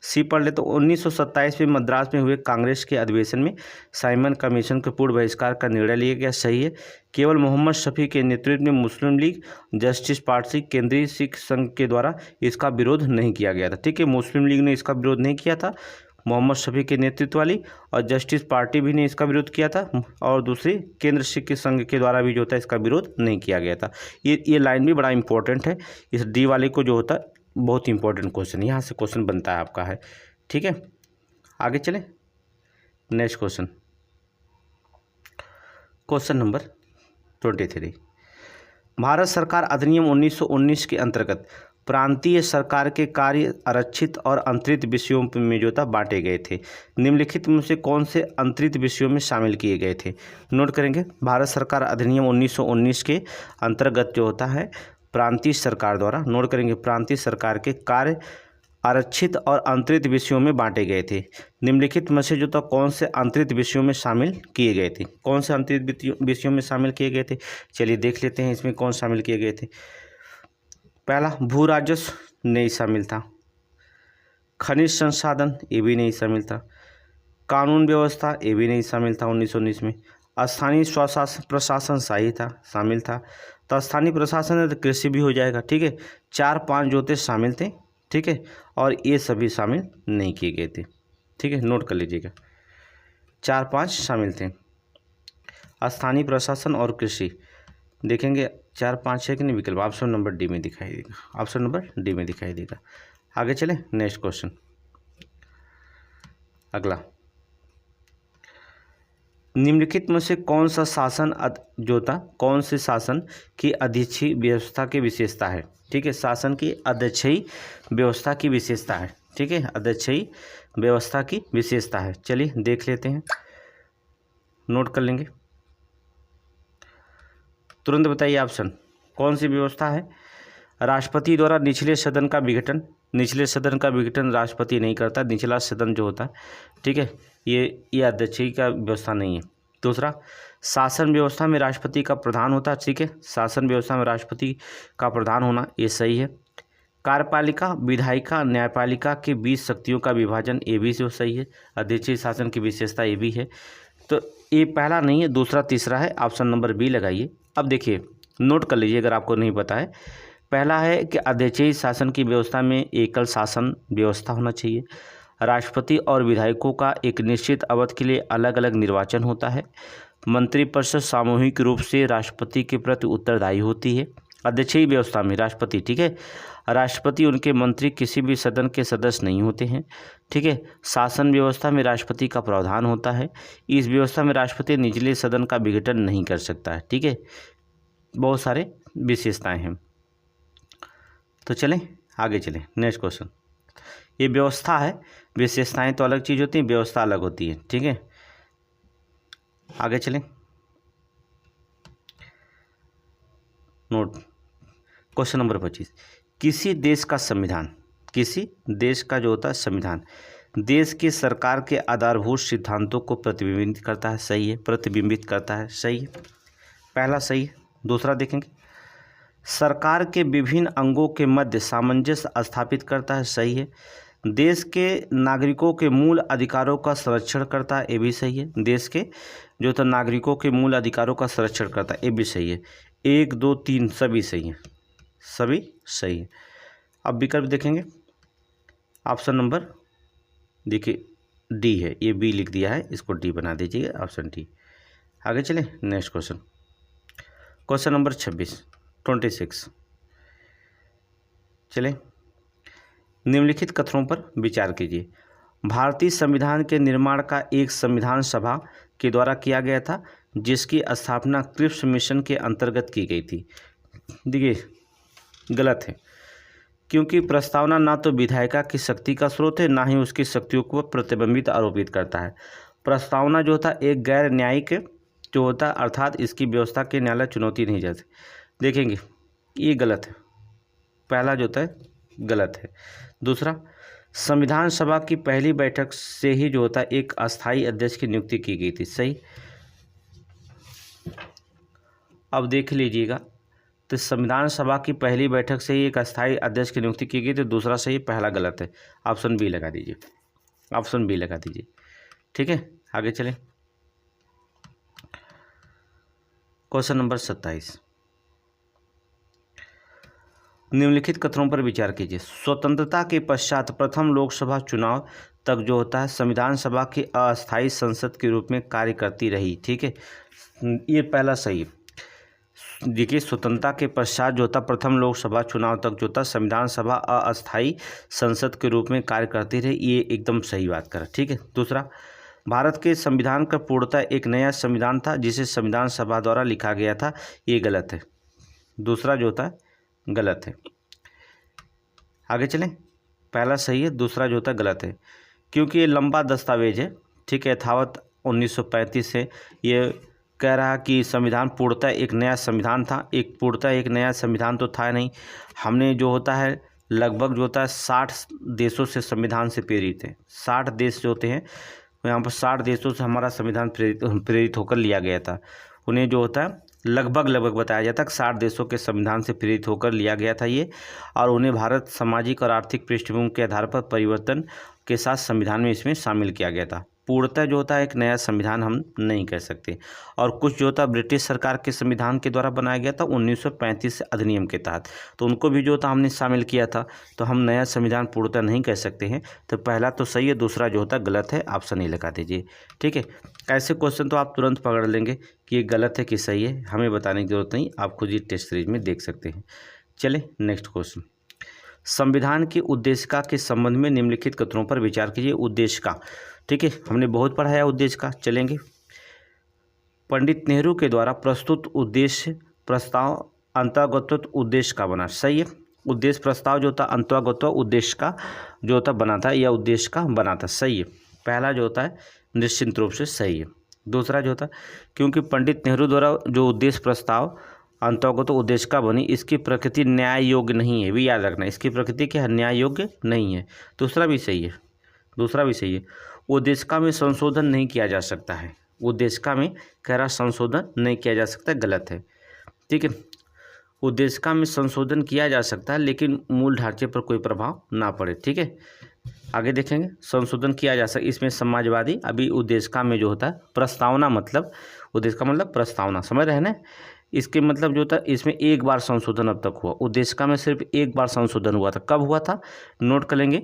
सी पढ़ ले। तो 1927 में मद्रास में हुए कांग्रेस के अधिवेशन में साइमन कमीशन के पूर्ण बहिष्कार का निर्णय लिया गया, सही है। केवल मोहम्मद शफी के नेतृत्व में मुस्लिम लीग जस्टिस पार्टी केंद्रीय सिख संघ के द्वारा इसका विरोध नहीं किया गया था, ठीक है। मुस्लिम लीग ने इसका विरोध नहीं किया था, मोहम्मद शफी के नेतृत्व वाली, और जस्टिस पार्टी भी ने इसका विरोध किया था, और दूसरी केंद्र सिख संघ के द्वारा भी जो होता है इसका विरोध नहीं किया गया था। ये लाइन भी बड़ा इंपॉर्टेंट है। इस डी वाले को जो होता है बहुत इंपॉर्टेंट क्वेश्चन, यहाँ से क्वेश्चन बनता है आपका है, ठीक है। आगे चले next question, question number 23। Bharat सरकार अधिनियम 1919 के अंतर्गत प्रांतीय सरकार के कार्य आरक्षित और अंतरित विषयों में जो था बांटे गए थे। निम्नलिखित में से कौन से अंतरित विषयों में शामिल किए गए थे। नोट करेंगे, भारत सरकार अधिनियम 1919 के अंतर्गत जो होता है प्रांतीय सरकार द्वारा, नोट करेंगे, प्रांतीय सरकार के कार्य आरक्षित और अंतरित विषयों में बांटे गए थे। निम्नलिखित में से जो था कौन से अंतरित विषयों में शामिल किए गए थे, कौन से अंतरित विषयों में शामिल किए गए थे। चलिए देख लेते हैं इसमें कौन शामिल किए गए थे। पहला, भू राजस्व नहीं शामिल था, खनिज संसाधन ये भी नहीं शामिल था, कानून व्यवस्था ये भी नहीं शामिल था 1919 में, स्थानीय स्वशासन प्रशासन सही था, शामिल था। तो स्थानीय प्रशासन है तो कृषि भी हो जाएगा, ठीक है। 4-5 जो थे शामिल थे, ठीक है, और ये सभी शामिल नहीं किए गए थे, ठीक है, नोट कर लीजिएगा। 4-5 शामिल थे, स्थानीय प्रशासन और कृषि। देखेंगे 4-5 है कि नहीं विकल्प, ऑप्शन नंबर डी में दिखाई देगा, ऑप्शन नंबर डी में दिखाई देगा। आगे चले नेक्स्ट क्वेश्चन, अगला, निम्नलिखित में से कौन सा शासन जो था, कौन से शासन की अध्यक्षीय व्यवस्था की विशेषता है, ठीक है, शासन की अध्यक्षीय व्यवस्था की विशेषता है, ठीक है, अध्यक्षीय व्यवस्था की विशेषता है। चलिए देख लेते हैं, नोट कर लेंगे, तुरंत बताइए ऑप्शन कौन सी व्यवस्था है। राष्ट्रपति द्वारा निचले सदन का विघटन, निचले सदन का विघटन राष्ट्रपति नहीं करता, निचला सदन जो होता है, ठीक है, ये अध्यक्षीय का व्यवस्था नहीं है। दूसरा, शासन व्यवस्था में राष्ट्रपति का प्रधान होता है, ठीक है, शासन व्यवस्था में राष्ट्रपति का प्रधान होना ये सही है। कार्यपालिका, विधायिका, न्यायपालिका के बीच शक्तियों का विभाजन ये भी जो सही है, अध्यक्षीय शासन की विशेषता ये भी है। तो ये पहला नहीं है, दूसरा तीसरा है, ऑप्शन नंबर बी लगाइए। अब देखिए नोट कर लीजिए अगर आपको नहीं पता है। पहला है कि अध्यक्षीय शासन की व्यवस्था में एकल शासन व्यवस्था होना चाहिए, राष्ट्रपति और विधायकों का एक निश्चित अवधि के लिए अलग अलग निर्वाचन होता है, मंत्रिपरिषद सामूहिक रूप से राष्ट्रपति के प्रति उत्तरदायी होती है। अध्यक्षीय व्यवस्था में राष्ट्रपति, ठीक है, राष्ट्रपति उनके मंत्री किसी भी सदन के सदस्य नहीं होते हैं, ठीक है। शासन व्यवस्था में राष्ट्रपति का प्रावधान होता है, इस व्यवस्था में राष्ट्रपति निचले सदन का विघटन नहीं कर सकता है, ठीक है। बहुत सारे विशेषताएं हैं। तो चलें आगे चलें, नेक्स्ट क्वेश्चन। ये व्यवस्था है, विशेषताएं तो अलग चीज़ होती हैं, व्यवस्था अलग होती है, ठीक है। आगे चलें, नोट क्वेश्चन नंबर 25। किसी देश का संविधान, किसी देश का जो होता है संविधान, देश की सरकार के आधारभूत सिद्धांतों को प्रतिबिंबित करता है, सही है। प्रतिबिंबित करता है, सही है, पहला सही है। दूसरा देखेंगे, सरकार के विभिन्न अंगों के मध्य सामंजस्य स्थापित करता है, सही है। देश के नागरिकों के मूल अधिकारों का संरक्षण करता है, ये भी सही है। देश के जो तो नागरिकों के मूल अधिकारों का संरक्षण करता है, ये भी सही है। 1 2 3 सभी सही है, सभी सही है। अब विकल्प देखेंगे, ऑप्शन नंबर देखिए डी है, ये बी लिख दिया है, इसको डी बना दीजिए, ऑप्शन डी। आगे चलें, नेक्स्ट क्वेश्चन, क्वेश्चन नंबर 26। चलें, निम्नलिखित कथनों पर विचार कीजिए। भारतीय संविधान के निर्माण का एक संविधान सभा के द्वारा किया गया था, जिसकी स्थापना क्रिप्स मिशन के अंतर्गत की गई थी। देखिए गलत है, क्योंकि प्रस्तावना ना तो विधायिका की शक्ति का स्रोत है, ना ही उसकी शक्तियों को प्रतिबिंबित आरोपित करता है। प्रस्तावना जो था एक गैर न्यायिक जो होता है, अर्थात इसकी व्यवस्था के न्यायालय चुनौती नहीं जाती। देखेंगे ये गलत है, पहला जो होता है गलत है। दूसरा, संविधान सभा की पहली बैठक से ही जो होता है एक अस्थायी अध्यक्ष की नियुक्ति की गई थी, सही। अब देख लीजिएगा, तो संविधान सभा की पहली बैठक से ही एक अस्थायी अध्यक्ष की नियुक्ति की गई, तो दूसरा सही, पहला गलत है। ऑप्शन बी लगा दीजिए, ऑप्शन बी लगा दीजिए, ठीक है। आगे चलें, क्वेश्चन नंबर 27। निम्नलिखित कथनों पर विचार कीजिए। स्वतंत्रता के पश्चात प्रथम लोकसभा चुनाव तक जो होता है संविधान सभा की अस्थायी संसद के रूप में कार्य करती रही, ठीक है, ये पहला सही है। देखिए स्वतंत्रता के पश्चात जो था प्रथम लोकसभा चुनाव तक जो था संविधान सभा अस्थायी संसद के रूप में कार्य करती रही, ये एकदम सही बात करा, ठीक है। दूसरा, भारत के संविधान का पूर्णतः एक नया संविधान था, जिसे संविधान सभा द्वारा लिखा गया था, ये गलत है। दूसरा जो होता है गलत है। आगे चलें, पहला सही है, दूसरा जो होता है गलत है, क्योंकि ये लंबा दस्तावेज है, ठीक है। यथावत 1935 से ये कह रहा कि संविधान पूर्णतः एक नया संविधान था, एक पूर्णतः एक नया संविधान तो था नहीं। हमने जो होता है लगभग जो होता है 60 देशों से संविधान से प्रेरित है। 60 देश जो होते हैं यहाँ पर 60 देशों से हमारा संविधान प्रेरित होकर लिया गया था। उन्हें जो होता है लगभग बताया जाता है 60 देशों के संविधान से प्रेरित होकर लिया गया था ये, और उन्हें भारत सामाजिक और आर्थिक पृष्ठभूमि के आधार पर परिवर्तन के साथ संविधान में इसमें शामिल किया गया था। पूर्णतः जो होता है एक नया संविधान हम नहीं कह सकते। और कुछ जो होता है ब्रिटिश सरकार के संविधान के द्वारा बनाया गया था 1935 अधिनियम के तहत, तो उनको भी जो होता हमने शामिल किया था, तो हम नया संविधान पूर्णतः नहीं कह सकते हैं। तो पहला तो सही है, दूसरा जो होता है गलत है, ऑप्शन नहीं लगा दीजिए, ठीक है। ऐसे क्वेश्चन तो आप तुरंत पकड़ लेंगे कि ये गलत है कि सही है, हमें बताने की जरूरत नहीं, आप खुद ही टेस्ट सीरीज में देख सकते हैं। चले नेक्स्ट क्वेश्चन, संविधान की उद्देशिका के संबंध में निम्नलिखित कथनों पर विचार कीजिए। उद्देशिका, ठीक है, हमने बहुत पढ़ा है उद्देशिका, चलेंगे। पंडित नेहरू के द्वारा प्रस्तुत उद्देश्य प्रस्ताव अंतर्गत उद्देश्य का बना, सही है। उद्देश्य प्रस्ताव जो था अंतर्गत उद्देश्य का जो होता बना था, या उद्देश्य का बना था, सही है। पहला जो होता है निश्चित रूप से सही है। दूसरा जो होता क्योंकि पंडित नेहरू द्वारा जो उद्देश्य प्रस्ताव अंतर्गत उद्देश्य का बनी, इसकी प्रकृति न्याय योग्य नहीं है, भी याद रखना, इसकी प्रकृति क्या है, न्याय योग्य नहीं है। दूसरा भी सही है, दूसरा भी सही है। उद्देशिका में संशोधन नहीं किया जा सकता है, उद्देशिका में कह रहा संशोधन नहीं किया जा सकता, गलत है, ठीक है। उद्देशिका में संशोधन किया जा सकता है, लेकिन मूल ढांचे पर कोई प्रभाव ना पड़े, ठीक है। आगे देखेंगे, संशोधन किया जा सकता, इसमें समाजवादी, अभी उद्देशिका में जो होता है प्रस्तावना, मतलब उद्देशिका मतलब प्रस्तावना, समझ रहे हैं ना। इसके मतलब जो होता है इसमें एक बार संशोधन अब तक हुआ, उद्देशिका में सिर्फ एक बार संशोधन हुआ था, कब हुआ था, नोट कर लेंगे,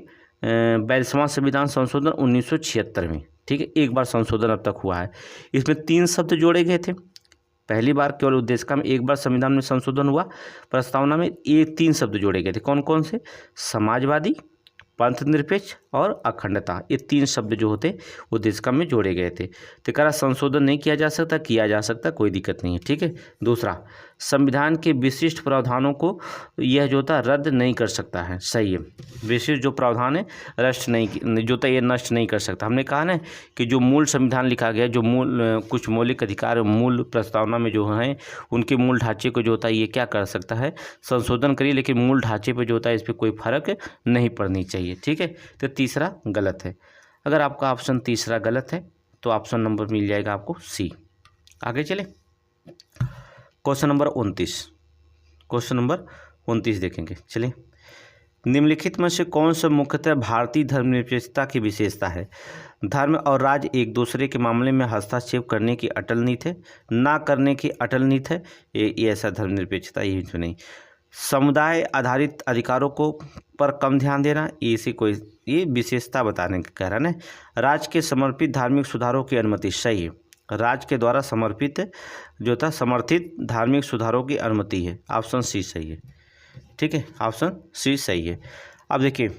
42वां संविधान संशोधन 1976 में, ठीक है, एक बार संशोधन अब तक हुआ है। इसमें 3 शब्द जोड़े गए थे, पहली बार केवल उद्देशिका में एक बार संविधान में संशोधन हुआ, प्रस्तावना में ये 3 शब्द जोड़े गए थे, कौन कौन से, समाजवादी, पंथ निरपेक्ष और अखंडता, ये 3 शब्द जो होते उद्देशिका में जोड़े गए थे। तो कह रहा संशोधन नहीं किया जा सकता, किया जा सकता, कोई दिक्कत नहीं है, ठीक है। दूसरा, संविधान के विशिष्ट प्रावधानों को यह जो था रद्द नहीं कर सकता है, सही है। विशिष्ट जो प्रावधान है नष्ट नहीं जो था ये नष्ट नहीं कर सकता। हमने कहा ना कि जो मूल संविधान लिखा गया, जो मूल कुछ मौलिक अधिकार मूल प्रस्तावना में जो हैं उनके मूल ढांचे को जो होता है ये क्या कर सकता है, संशोधन करिए, लेकिन मूल ढांचे पे जो होता है इस पर कोई फर्क नहीं पड़नी चाहिए, ठीक है। तो तीसरा गलत है। अगर आपका ऑप्शन तीसरा गलत है तो ऑप्शन नंबर मिल जाएगा आपको सी। आगे चले, क्वेश्चन नंबर 29, क्वेश्चन नंबर 29 देखेंगे। चलिए, निम्नलिखित में से कौन सा मुख्यतः भारतीय धर्मनिरपेक्षता की विशेषता है? धर्म और राज्य एक दूसरे के मामले में हस्तक्षेप करने की अटल नीति है, ना करने की अटल नीति है, ये ऐसा धर्मनिरपेक्षता यही तो नहीं। समुदाय आधारित अधिकारों को पर कम ध्यान देना, इसी कोई ये विशेषता बताने का कह रहा है ना। राज्य के समर्पित धार्मिक सुधारों की अनुमति, सही है। राज्य के द्वारा समर्पित जो था समर्थित धार्मिक सुधारों की अनुमति है, ऑप्शन सी सही है, ठीक है, ऑप्शन सी सही है। अब देखिए,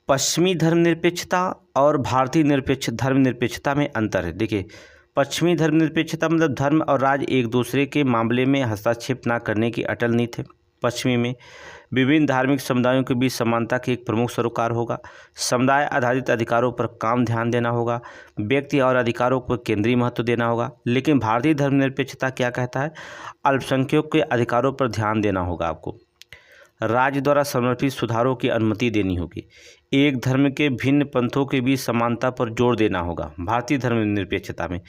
पश्चिमी धर्मनिरपेक्षता और भारतीय धर्मनिरपेक्षता में अंतर है। देखिए, पश्चिमी धर्मनिरपेक्षता मतलब धर्म और राज्य एक दूसरे के मामले में हस्तक्षेप न करने की अटल नीति है। पश्चिमी में विभिन्न धार्मिक समुदायों के बीच समानता की एक प्रमुख सरोकार होगा। समुदाय आधारित अधिकारों पर काम ध्यान देना होगा। व्यक्ति और अधिकारों को केंद्रीय महत्व देना होगा। लेकिन भारतीय धर्मनिरपेक्षता क्या कहता है, अल्पसंख्यकों के अधिकारों पर ध्यान देना होगा आपको। राज्य द्वारा समर्पित सुधारों की अनुमति देनी होगी। एक धर्म के भिन्न पंथों के बीच समानता पर जोर देना होगा। भारतीय धर्मनिरपेक्षता में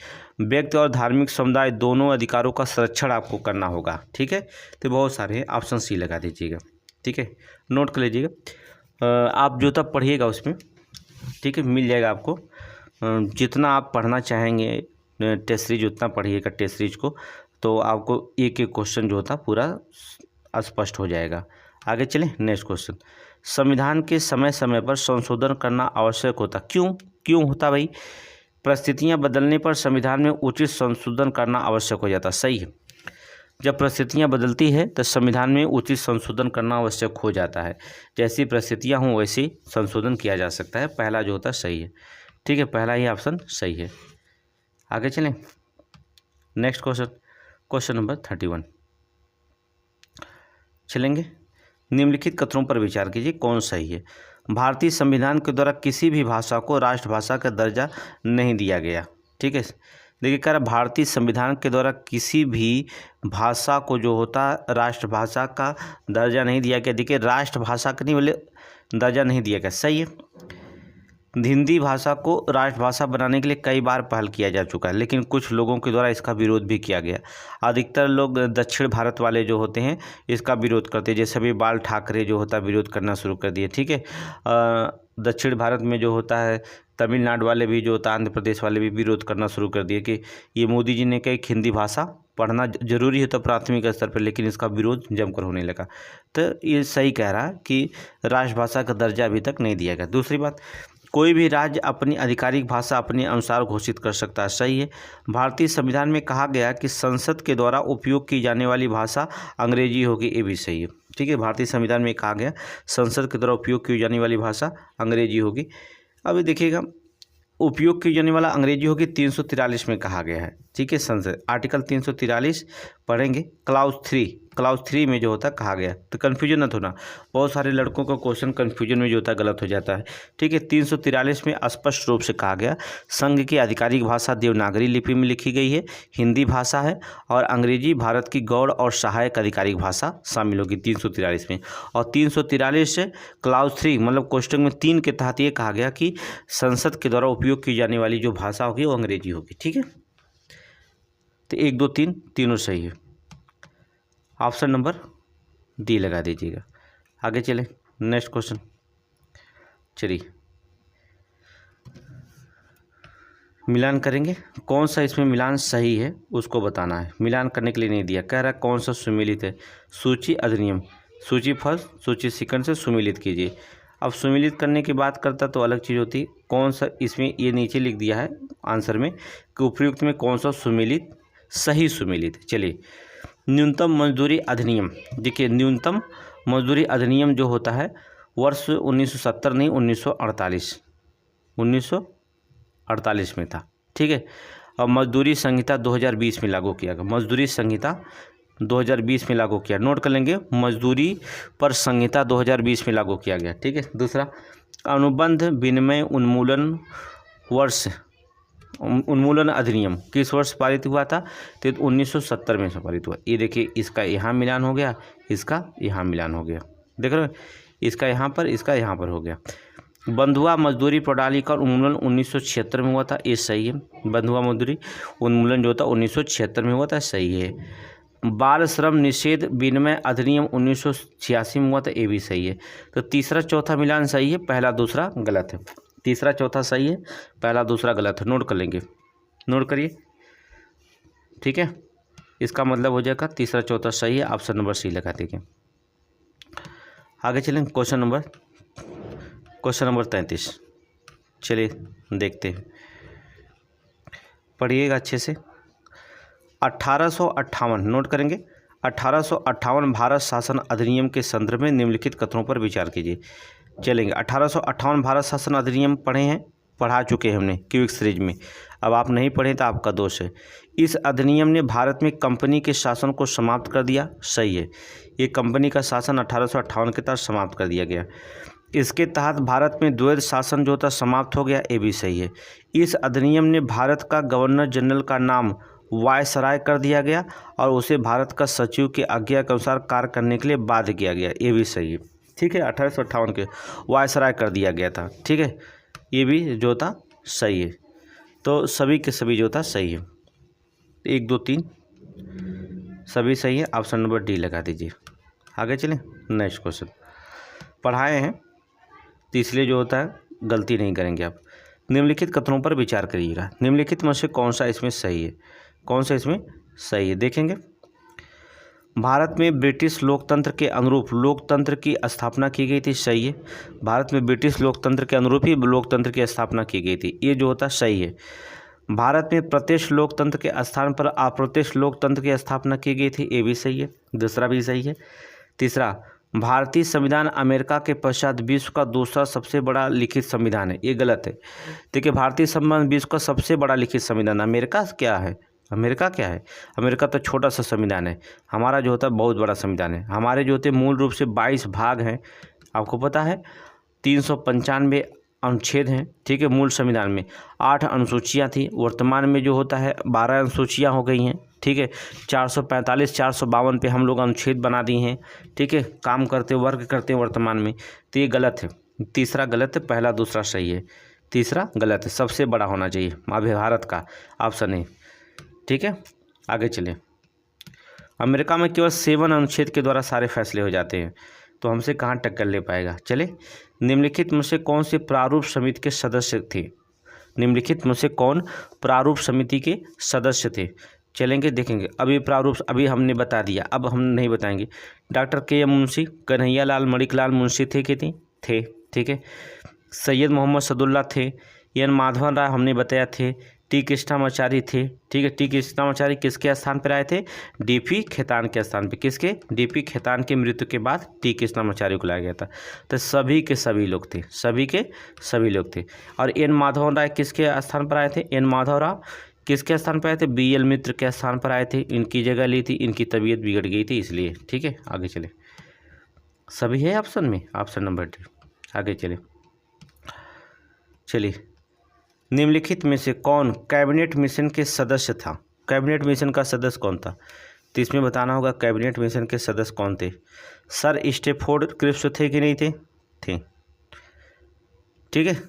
व्यक्ति और धार्मिक समुदाय दोनों अधिकारों का संरक्षण आपको करना होगा, ठीक है। तो बहुत सारे ऑप्शन सी लगा दीजिएगा, ठीक है, नोट कर लीजिएगा। आप जो तब पढ़िएगा उसमें, ठीक है, मिल जाएगा आपको। जितना आप पढ़ना चाहेंगे टेस्ट सीरीज उतना पढ़िएगा टेस्ट सीरीज को, तो आपको एक एक क्वेश्चन जो होता पूरा स्पष्ट हो जाएगा। आगे चलें, नेक्स्ट क्वेश्चन। संविधान के समय समय पर संशोधन करना आवश्यक होता, क्यों होता भाई? परिस्थितियां बदलने पर संविधान में उचित संशोधन करना आवश्यक हो जाता, सही है। जब परिस्थितियां बदलती है तो संविधान में उचित संशोधन करना आवश्यक हो जाता है। जैसी परिस्थितियां हों वैसी संशोधन किया जा सकता है। पहला जो होता है सही है, ठीक है, पहला ही ऑप्शन सही है। आगे चलें, नेक्स्ट क्वेश्चन, क्वेश्चन नंबर 31 चलेंगे। निम्नलिखित कथनों पर विचार कीजिए, कौन सही है? भारतीय संविधान के द्वारा किसी भी भाषा को राष्ट्रभाषा का दर्जा नहीं दिया गया, ठीक है। देखिए कह रहा भारतीय संविधान के द्वारा किसी भी भाषा को जो होता राष्ट्रभाषा का दर्जा नहीं दिया गया। देखिए राष्ट्रभाषा का नहीं बोले दर्जा नहीं दिया गया, सही है। हिंदी भाषा को राष्ट्रभाषा बनाने के लिए कई बार पहल किया जा चुका है, लेकिन कुछ लोगों के द्वारा इसका विरोध भी किया गया। अधिकतर लोग दक्षिण भारत वाले जो होते हैं इसका विरोध करते हैं, जैसे अभी बाल ठाकरे जो होता है विरोध करना शुरू कर दिए, ठीक है। दक्षिण भारत में जो होता है तमिलनाडु वाले भी जो होता है, आंध्र प्रदेश वाले भी विरोध करना शुरू कर दिए कि ये मोदी जी ने कहा कि हिंदी भाषा पढ़ना जरूरी है तो प्राथमिक स्तर पर, लेकिन इसका विरोध जमकर होने लगा। तो ये सही कह रहा है कि राष्ट्रभाषा का दर्जा अभी तक नहीं दिया गया। दूसरी बात, कोई भी राज्य अपनी आधिकारिक भाषा अपने अनुसार घोषित कर सकता है, सही है। भारतीय संविधान में कहा गया कि संसद के द्वारा उपयोग की जाने वाली भाषा अंग्रेजी होगी, ये भी सही है, ठीक है। भारतीय संविधान में कहा गया संसद के द्वारा उपयोग की जाने वाली भाषा अंग्रेजी होगी। अभी देखिएगा उपयोग की जाने वाला अंग्रेजी होगी 343 में कहा गया है, ठीक है। संसद आर्टिकल 343 पढ़ेंगे। क्लाउज 3 में जो होता है कहा गया, तो कन्फ्यूजन मत होना, बहुत सारे लड़कों का क्वेश्चन कन्फ्यूजन में जो होता है गलत हो जाता है, ठीक है। 343 में स्पष्ट रूप से कहा गया संघ की आधिकारिक भाषा देवनागरी लिपि में लिखी गई है, हिंदी भाषा है, और अंग्रेजी भारत की गौड़ और सहायक आधिकारिक भाषा शामिल होगी 343 में। और 343 से क्लाउज 3 मतलब क्वेश्चन में 3 के तहत ये कहा गया कि संसद के द्वारा उपयोग की जाने वाली जो भाषा होगी वो अंग्रेजी होगी, ठीक है। तो 1 2 3 तीनों सही है, ऑप्शन नंबर डी लगा दीजिएगा। आगे चलें, नेक्स्ट क्वेश्चन। चलिए मिलान करेंगे, कौन सा इसमें मिलान सही है उसको बताना है। मिलान करने के लिए नहीं दिया, कह रहा है कौन सा सुमेलित है। सूची अधिनियम, सूची फर्स्ट सूची सेकंड से सुमेलित कीजिए। अब सुमेलित करने की बात करता तो अलग चीज़ होती, कौन सा इसमें ये नीचे लिख दिया है आंसर में कि उपयुक्त में कौन सा सुमेलित सही सुमेलित। चलिए न्यूनतम मजदूरी अधिनियम, देखिए न्यूनतम मजदूरी अधिनियम जो होता है वर्ष 1970 नहीं, 1948 में था। ठीक है। और मजदूरी संहिता 2020 में लागू किया गया। मजदूरी संहिता 2020 में लागू किया, नोट कर लेंगे, मजदूरी पर संहिता 2020 में लागू किया गया। ठीक है। दूसरा, अनुबंध विनिमय उन्मूलन अधिनियम किस वर्ष पारित हुआ था? तो 1970 में पारित हुआ। ये देखिए, इसका यहाँ मिलान हो गया, इसका यहाँ मिलान हो गया, देख रहे हो, इसका यहाँ पर, इसका यहाँ पर हो गया। बंधुआ मजदूरी प्रणाली का उन्मूलन 1976 में हुआ था, ये सही है। बंधुआ मजदूरी उन्मूलन जो था 1976 में हुआ था, सही है। बाल श्रम निषेध विनिमय अधिनियम 1986 में हुआ था, ये भी सही है। तो तीसरा चौथा मिलान सही है, पहला दूसरा गलत है। तीसरा चौथा सही है, पहला दूसरा गलत है, नोट कर लेंगे, नोट करिए। ठीक है, इसका मतलब हो जाएगा तीसरा चौथा सही है, ऑप्शन नंबर सी लगा देंगे। आगे चलें, क्वेश्चन नंबर 33। चलिए देखते हैं, पढ़िएगा अच्छे से। 1858, नोट करेंगे, 1858 भारत शासन अधिनियम के संदर्भ में निम्नलिखित कथनों पर विचार कीजिए। चलेंगे, 1858 भारत शासन अधिनियम पढ़ा चुके हैं हमने क्विक सीरीज में। अब आप नहीं पढ़े तो आपका दोष है। इस अधिनियम ने भारत में कंपनी के शासन को समाप्त कर दिया, सही है। ये कंपनी का शासन 1858 के तहत समाप्त कर दिया गया। इसके तहत भारत में द्वैध शासन जो था समाप्त हो गया, ये भी सही है। इस अधिनियम ने भारत का गवर्नर जनरल का नाम वायसराय कर दिया गया और उसे भारत का सचिव के आज्ञा के अनुसार कार्य करने के लिए बाध्य किया गया, ये भी सही है। ठीक है, 1858 के वायसराय कर दिया गया था। ठीक है, ये भी जो था सही है। तो सभी के सभी जो था सही है, 1 2 3 सभी सही है, ऑप्शन नंबर डी लगा दीजिए। आगे चलें, नेक्स्ट क्वेश्चन पढ़ाए हैं तो इसलिए जो होता है गलती नहीं करेंगे आप। निम्नलिखित कथनों पर विचार करिएगा। निम्नलिखित में से कौन सा इसमें सही है, कौन सा इसमें सही है, देखेंगे। भारत में ब्रिटिश लोकतंत्र के अनुरूप लोकतंत्र की स्थापना की गई थी, सही है। भारत में ब्रिटिश लोकतंत्र के अनुरूप ही लोकतंत्र की स्थापना की गई थी, ये जो होता सही है। भारत में प्रत्यक्ष लोकतंत्र के स्थान पर अप्रत्यक्ष लोकतंत्र की स्थापना की गई थी, ये भी सही है, दूसरा भी सही है। तीसरा, भारतीय संविधान अमेरिका के पश्चात विश्व का दूसरा सबसे बड़ा लिखित संविधान है, ये गलत है। देखिए, भारतीय संविधान विश्व का सबसे बड़ा लिखित संविधान, अमेरिका क्या है, अमेरिका क्या है, अमेरिका तो छोटा सा संविधान है। हमारा जो होता है बहुत बड़ा संविधान है। हमारे जो होते हैं मूल रूप से 22 भाग हैं, आपको पता है, 395 अनुच्छेद हैं। ठीक है, मूल संविधान में 8 अनुसूचियाँ थी, वर्तमान में जो होता है 12 अनुसूचियाँ हो गई हैं। ठीक है, 445 452 पे हम लोग अनुच्छेद बना दिए हैं। ठीक है, काम करते वर्क करते हैं वर्तमान में, तो ये गलत है। तीसरा गलत है, पहला दूसरा सही है, तीसरा गलत है, सबसे बड़ा होना चाहिए भारत का, ऑप्शन ए। ठीक है, आगे चलें। अमेरिका में केवल 7 अनुच्छेद के द्वारा सारे फैसले हो जाते हैं, तो हमसे कहाँ टक्कर ले पाएगा। चले, निम्नलिखित में से कौन से प्रारूप समिति के सदस्य थे, निम्नलिखित में से कौन प्रारूप समिति के सदस्य थे। चलेंगे, देखेंगे। अभी प्रारूप अभी हमने बता दिया, अब हम नहीं बताएंगे। Doctor K M. मुंशी, कन्हैयालाल मणिकलाल मुंशी थे कि थे। ठीक है, सैयद मोहम्मद सदुल्ला थे, एन माधवन राय हमने बताया थे, टी कृष्णामाचारी थे। ठीक है, टी कृष्णामाचारी किसके स्थान पर आए थे, डीपी खेतान के स्थान पे। किसके, डीपी खेतान की मृत्यु के बाद टी कृष्णामाचारी को लाया गया था। तो सभी के सभी लोग थे, सभी के सभी लोग थे। और एन माधवन राय किसके स्थान पर आए थे, एन माधव राव किसके स्थान पर आए थे, बी.एल. मित्र के स्थान पर आए थे। इनकी जगह ली थी, इनकी तबीयत बिगड़ गई थी इसलिए। ठीक है, आगे चले, सभी है ऑप्शन में, ऑप्शन नंबर डी। आगे चले, चलिए। निम्नलिखित में से कौन कैबिनेट मिशन के सदस्य था, कैबिनेट मिशन का सदस्य कौन था, तो इसमें बताना होगा कैबिनेट मिशन के सदस्य कौन थे। सर स्टेफोर्ड क्रिप्स थे कि नहीं थे, थे। ठीक है,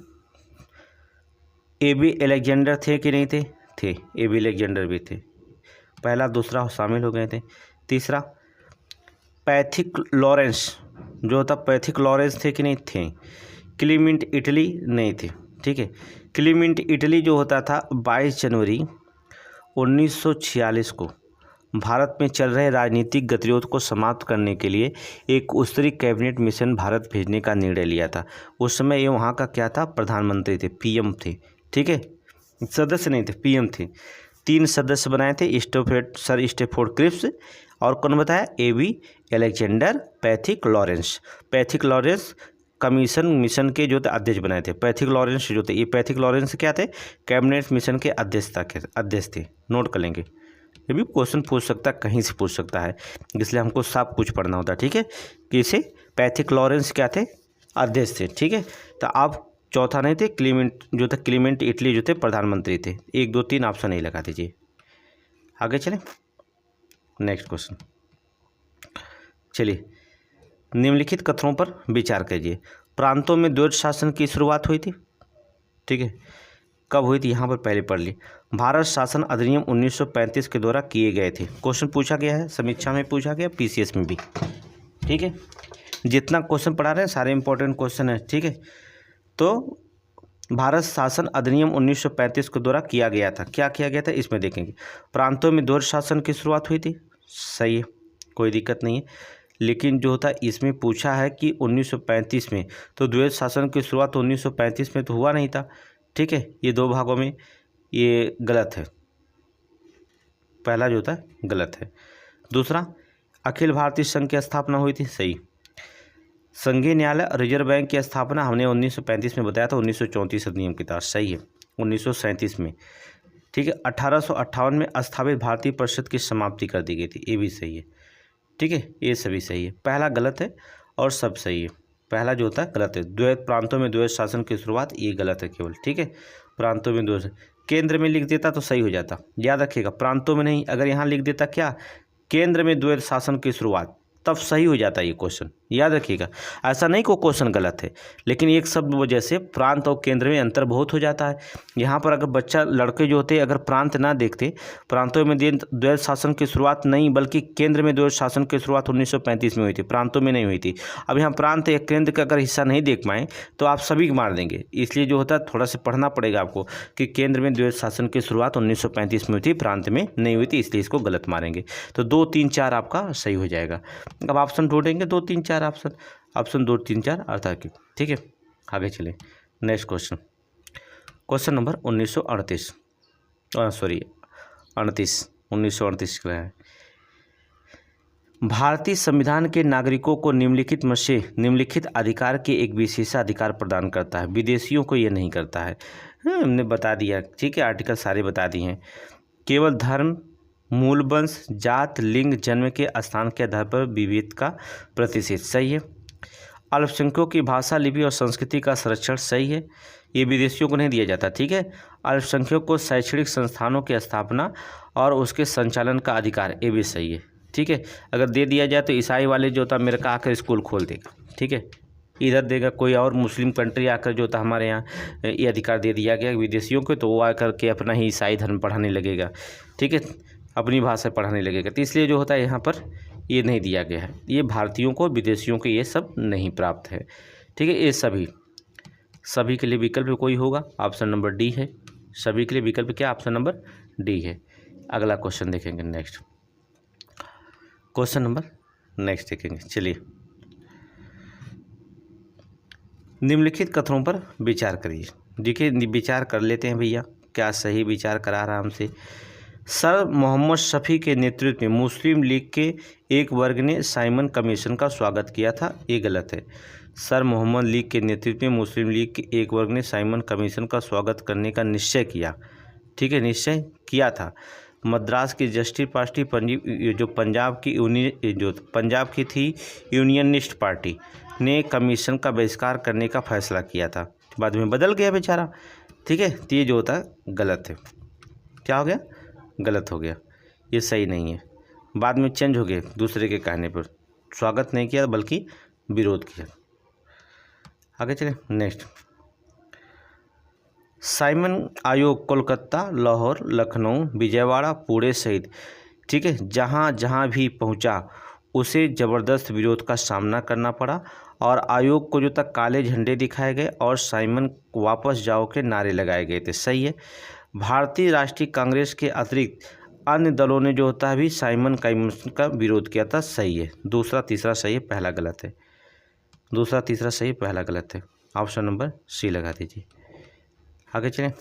ए.बी. अलेक्जेंडर थे कि नहीं थे, थे। ए.बी. अलेक्जेंडर भी थे, पहला दूसरा शामिल हो गए थे। तीसरा, पैथिक लॉरेंस जो था, पैथिक लॉरेंस थे कि नहीं थे। क्लीमेंट इटली नहीं थे। ठीक है, क्लीमेंट इटली जो होता था 22 जनवरी 1946 को भारत में चल रहे राजनीतिक गतिरोध को समाप्त करने के लिए एक उस्तरी कैबिनेट मिशन भारत भेजने का निर्णय लिया था। उस समय ये वहाँ का क्या था, प्रधानमंत्री थे, पीएम थे। ठीक है, सदस्य नहीं थे, पीएम थे। 3 सदस्य बनाए थे, सर स्टेफोर्ड क्रिप्स और कौन बताया, A B. Alexander, Pethick Lawrence. Pethick Lawrence commission mission के जो थे अध्यक्ष बनाए थे। पैथिक लॉरेंस जो थे, ये पैथिक लॉरेंस क्या थे, कैबिनेट मिशन के अध्यक्ष थे। नोट कर लेंगे, ये भी क्वेश्चन पूछ सकता है, कहीं से पूछ सकता है, इसलिए हमको सब कुछ पढ़ना होता है। ठीक है, कि इसे पैथिक लॉरेंस क्या थे, अध्यक्ष थे। ठीक है, तो आप चौथा नहीं थे, क्लीमेंट जो थे, क्लीमेंट इटली जो थे प्रधानमंत्री थे। 1 2 3 ऑप्शन नहीं लगा दीजिए। आगे चलें, नेक्स्ट क्वेश्चन। चलिए, निम्नलिखित कथनों पर विचार कीजिए। प्रांतों में द्वैध शासन की शुरुआत हुई थी। ठीक है, कब हुई थी, यहाँ पर पहले पढ़ ली। भारत शासन अधिनियम 1935 के द्वारा किए गए थे। क्वेश्चन पूछा गया है, समीक्षा में पूछा गया, पीसीएस में भी। ठीक है, जितना क्वेश्चन पढ़ा रहे हैं सारे इंपॉर्टेंट क्वेश्चन है। ठीक है, तो भारत शासन अधिनियम 1935 के द्वारा किया गया था। क्या किया गया था, इसमें देखेंगे। प्रांतों में द्वैध शासन की शुरुआत हुई थी, सही है, कोई दिक्कत नहीं है। लेकिन जो था इसमें पूछा है कि 1935 में, तो द्वैध शासन की शुरुआत 1935 में तो हुआ नहीं था। ठीक है, ये 2 भागों में ये गलत है, पहला जो था गलत है। दूसरा, अखिल भारतीय संघ की स्थापना हुई थी, सही। संघीय न्यायालय रिजर्व बैंक की स्थापना हमने 1935 में बताया था, 1934 अधिनियम के तहत, सही है, 1937 में। ठीक है, 1858 में स्थापित भारतीय परिषद की समाप्ति कर दी गई थी, ये भी सही है। ठीक है, ये सभी सही है, पहला गलत है और सब सही है। पहला जो होता है गलत है, द्वैध प्रांतों में द्वैध शासन की शुरुआत, ये गलत है केवल। ठीक है, प्रांतों में द्वैध, केंद्र में लिख देता तो सही हो जाता, याद रखिएगा, प्रांतों में नहीं, अगर यहाँ लिख देता क्या, केंद्र में द्वैध शासन की शुरुआत, तब सही हो जाता है ये क्वेश्चन, याद रखिएगा। ऐसा नहीं को क्वेश्चन गलत है, लेकिन एक शब्द वजह से प्रांत और केंद्र में अंतर बहुत हो जाता है। यहाँ पर अगर बच्चा, लड़के जो होते अगर प्रांत ना देखते, प्रांतों में द्वैध शासन की शुरुआत नहीं, बल्कि केंद्र में द्वैध शासन की शुरुआत 1935 में हुई थी, प्रांतों में नहीं हुई थी। अब यहाँ प्रांत या केंद्र का अगर हिस्सा नहीं देख पाएँ तो आप सभी मार देंगे, इसलिए जो होता है थोड़ा सा पढ़ना पड़ेगा आपको कि केंद्र में द्वैध शासन की शुरुआत 1935 में हुई थी, प्रांत में नहीं हुई थी, इसलिए इसको गलत मारेंगे। तो 2 3 4 आपका सही हो जाएगा। अब ऑप्शन ढूंढेंगे 2 3 4 ऑप्शन 2 3 4 अर्थार्किक। ठीक है, आगे चलें, नेक्स्ट क्वेश्चन। क्वेश्चन नंबर 1938 का है। भारतीय संविधान के नागरिकों को निम्नलिखित में से निम्नलिखित अधिकार के एक विशेषाधिकार प्रदान करता है, विदेशियों को यह नहीं करता है। हमने बता दिया, ठीक है, आर्टिकल सारे बता दिए हैं। केवल धर्म, मूल वंश, जात, लिंग, जन्म के स्थान के आधार पर विभेद का प्रतिषेध, सही है। अल्पसंख्यकों की भाषा, लिपि और संस्कृति का संरक्षण, सही है, ये विदेशियों को नहीं दिया जाता। ठीक है, अल्पसंख्यकों को शैक्षणिक संस्थानों की स्थापना और उसके संचालन का अधिकार, ये भी सही है। ठीक है, अगर दे दिया जाए तो ईसाई वाले जो था अमेरिका आकर स्कूल खोल देगा। ठीक है, इधर देगा कोई और मुस्लिम कंट्री आकर जो था हमारे यहाँ ये अधिकार दे दिया गया विदेशियों को, तो वो आकर के अपना ही ईसाई धर्म पढ़ाने लगेगा। ठीक है, अपनी भाषा पढ़ाने लगेगा, तो इसलिए जो होता है यहाँ पर ये नहीं दिया गया है। ये भारतीयों को, विदेशियों को ये सब नहीं प्राप्त है। ठीक है, ये सभी के लिए विकल्प कोई होगा, ऑप्शन नंबर डी है। सभी के लिए विकल्प क्या, ऑप्शन नंबर डी है। अगला क्वेश्चन देखेंगे, नेक्स्ट क्वेश्चन नंबर नेक्स्ट देखेंगे। चलिए, निम्नलिखित कथनों पर विचार करिए। देखिए, विचार कर लेते हैं भैया, क्या सही विचार करा रहा हमसे। सर मोहम्मद शफी के नेतृत्व में मुस्लिम लीग के एक वर्ग ने साइमन कमीशन का स्वागत किया था, ये गलत है। सर मोहम्मद लीग के नेतृत्व में मुस्लिम लीग के एक वर्ग ने साइमन कमीशन का स्वागत करने का निश्चय किया। ठीक है, निश्चय किया था। मद्रास की जस्टिस पार्टी, जो पंजाब की थी यूनियनिस्ट पार्टी, ने कमीशन का बहिष्कार करने का फैसला किया था। बाद में बदल गया बेचारा। ठीक है, तो ये जो होता है गलत है। क्या हो गया, गलत हो गया, ये सही नहीं है। बाद में चेंज हो गए, दूसरे के कहने पर स्वागत नहीं किया बल्कि विरोध किया। आगे चले, नेक्स्ट। साइमन आयोग कोलकाता, लाहौर, लखनऊ, विजयवाड़ा, पुणे सहित, ठीक है, जहाँ जहाँ भी पहुँचा उसे ज़बरदस्त विरोध का सामना करना पड़ा और आयोग को जो तक काले झंडे दिखाए गए और साइमन वापस जाओ के नारे लगाए गए थे, सही है। भारतीय राष्ट्रीय कांग्रेस के अतिरिक्त अन्य दलों ने जो होता है भी साइमन कमीशन का विरोध किया था, सही है। दूसरा तीसरा सही है, पहला गलत है। दूसरा तीसरा सही, पहला गलत है। ऑप्शन नंबर सी लगा दीजिए। आगे चलें,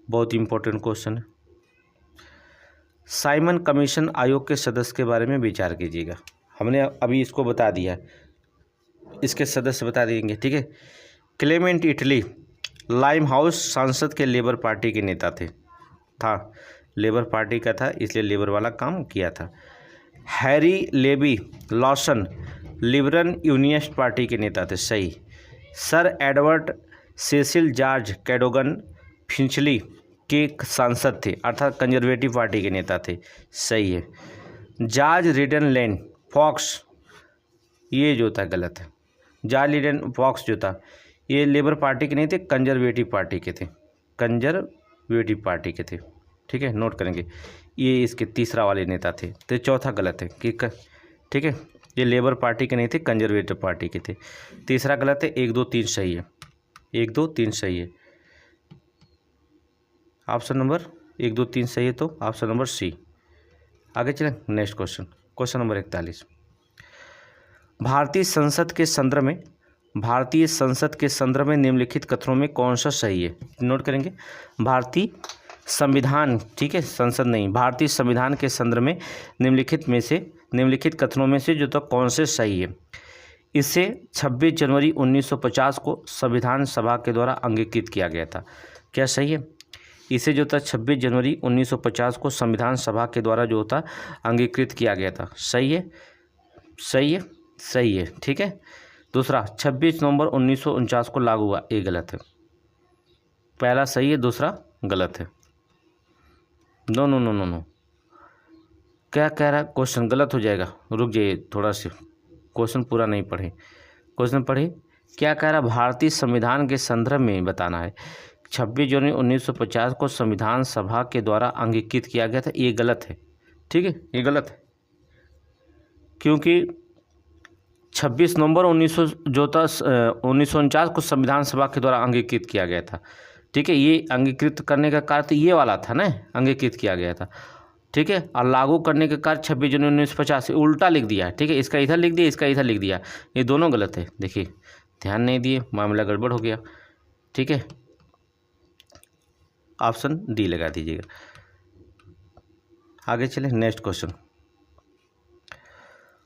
बहुत इंपॉर्टेंट क्वेश्चन है। साइमन कमीशन आयोग के सदस्य के बारे में विचार कीजिएगा। हमने अभी इसको बता दिया है, इसके सदस्य बता देंगे, ठीक है। क्लेमेंट इटली लाइम हाउस संसद के लेबर पार्टी के नेता था लेबर पार्टी का था, इसलिए लेबर वाला काम किया था। Harry Levy Lawson Liberal Unionist Party के नेता थे, सही। Sir Edward Cecil George Cadogan Finchley के सांसद थे, अर्थात कंजर्वेटिव पार्टी के नेता थे, सही है। जॉर्ज रिडन लैंड फॉक्स, ये जो था गलत है। जॉर्ज रिडन फॉक्स जो था ये लेबर पार्टी के नहीं थे, कंजर्वेटिव पार्टी के थे, कंजर्वेटिव पार्टी के थे, ठीक है, नोट करेंगे। ये इसके तीसरा वाले नेता थे, तो चौथा गलत है कि ठीक है, ये लेबर पार्टी के नहीं थे, कंजर्वेटिव पार्टी के थे। तीसरा गलत है, 1 2 3 सही है, 1 2 3 सही है। ऑप्शन नंबर 1 2 3 सही है, तो ऑप्शन नंबर सी। आगे चलें, नेक्स्ट क्वेश्चन, क्वेश्चन नंबर 41। भारतीय संसद के संदर्भ में निम्नलिखित कथनों में कौन सा सही है, नोट करेंगे। भारतीय संविधान, ठीक है, संसद नहीं, भारतीय संविधान के संदर्भ में निम्नलिखित कथनों में से जो तो कौन से सही है। इसे 26 जनवरी 1950 को संविधान सभा के द्वारा अंगीकृत किया गया था, क्या सही है। इसे जो था 26 जनवरी 1950 को संविधान सभा के द्वारा जो था अंगीकृत किया गया था, सही है, सही है, सही है, ठीक है। दूसरा 26 नवंबर 1949 को लागू हुआ, ये गलत है। पहला सही है, दूसरा गलत है। No no no no no, क्या कह रहा है क्वेश्चन, गलत हो जाएगा, रुक जाइए थोड़ा सा, क्वेश्चन पूरा नहीं पढ़े, क्वेश्चन पढ़े। क्या कह रहा, भारतीय संविधान के संदर्भ में बताना है। 26 जनवरी 1950 को संविधान सभा के द्वारा अंगीकृत किया गया था, ये गलत है, ठीक है, ये गलत है, क्योंकि 26 नवंबर 1949 को संविधान सभा के द्वारा अंगीकृत किया गया था, ठीक है। ये अंगीकृत करने का कार्य तो ये वाला था ना, अंगीकृत किया गया था, ठीक है, और लागू करने का कार्य 26 जनवरी 1950, उल्टा लिख दिया, ठीक है, इसका इधर लिख दिया, इसका इधर लिख दिया, ये दोनों गलत है। देखिए ध्यान नहीं दिए, मामला गड़बड़ हो गया, ठीक है। ऑप्शन डी लगा दीजिएगा। आगे चले, नेक्स्ट क्वेश्चन।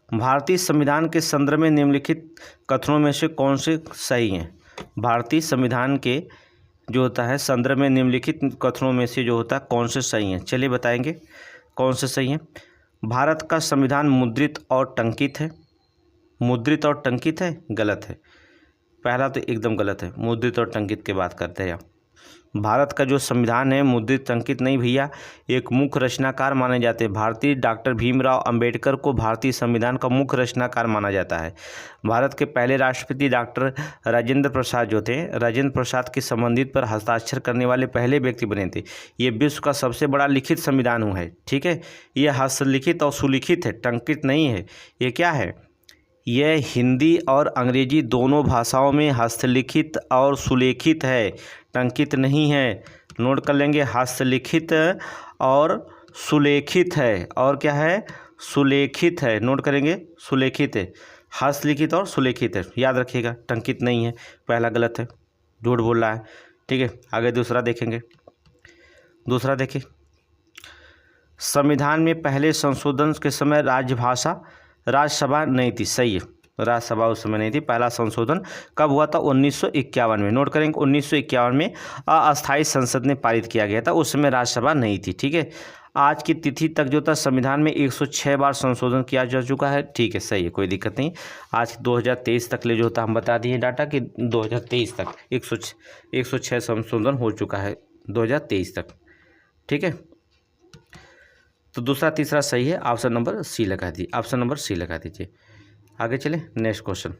भारतीय संविधान के संदर्भ में निम्नलिखित कथनों में से कौन से सही हैं। भारतीय संविधान के जो होता है संदर्भ में निम्नलिखित कथनों में से जो होता है कौन से सही हैं, चलिए बताएंगे कौन से सही हैं। भारत का संविधान मुद्रित और टंकित है, मुद्रित और टंकित है, गलत है। पहला तो एकदम गलत है, मुद्रित और टंकित की बात करते हैं। भारत का जो संविधान है मुद्रित टंकित नहीं भैया, एक मुख्य रचनाकार माने जाते हैं। भारतीय डॉक्टर भीमराव अंबेडकर को भारतीय संविधान का मुख्य रचनाकार माना जाता है। भारत के पहले राष्ट्रपति डॉक्टर राजेंद्र प्रसाद जो थे, राजेंद्र प्रसाद के संबंधित पर हस्ताक्षर करने वाले पहले व्यक्ति बने थे। ये विश्व का सबसे बड़ा लिखित संविधान हुआ है, ठीक है। ये हस्तलिखित और सुलिखित है, टंकित नहीं है। ये क्या है, यह हिंदी और अंग्रेजी दोनों भाषाओं में हस्तलिखित और सुलेखित है, टंकित नहीं है। नोट कर लेंगे, हस्तलिखित और सुलेखित है, और क्या है, सुलेखित है, नोट करेंगे, सुलेखित है, हस्तलिखित और सुलेखित है, याद रखिएगा, टंकित नहीं है। पहला गलत है, झूठ बोल रहा है, ठीक है। आगे दूसरा देखेंगे, दूसरा देखिए। संविधान में पहले संशोधन के समय राज्यसभा नहीं थी, सही है, राज्यसभा उस समय नहीं थी। पहला संशोधन कब हुआ था, 1951 में, नोट करेंगे, 1951 में अस्थायी संसद ने पारित किया गया था, उस समय राज्यसभा नहीं थी, ठीक है। आज की तिथि तक जो था संविधान में 106 बार संशोधन किया जा चुका है, ठीक है, सही है, कोई दिक्कत नहीं। आज 2023 तक ले जो था हम बता दिए डाटा कि 2023 तक 106 संशोधन हो चुका है 2023 तक, ठीक है। तो दूसरा तीसरा सही है, ऑप्शन नंबर सी लगा दीजिए, ऑप्शन नंबर सी लगा दीजिए। आगे चले, नेक्स्ट क्वेश्चन।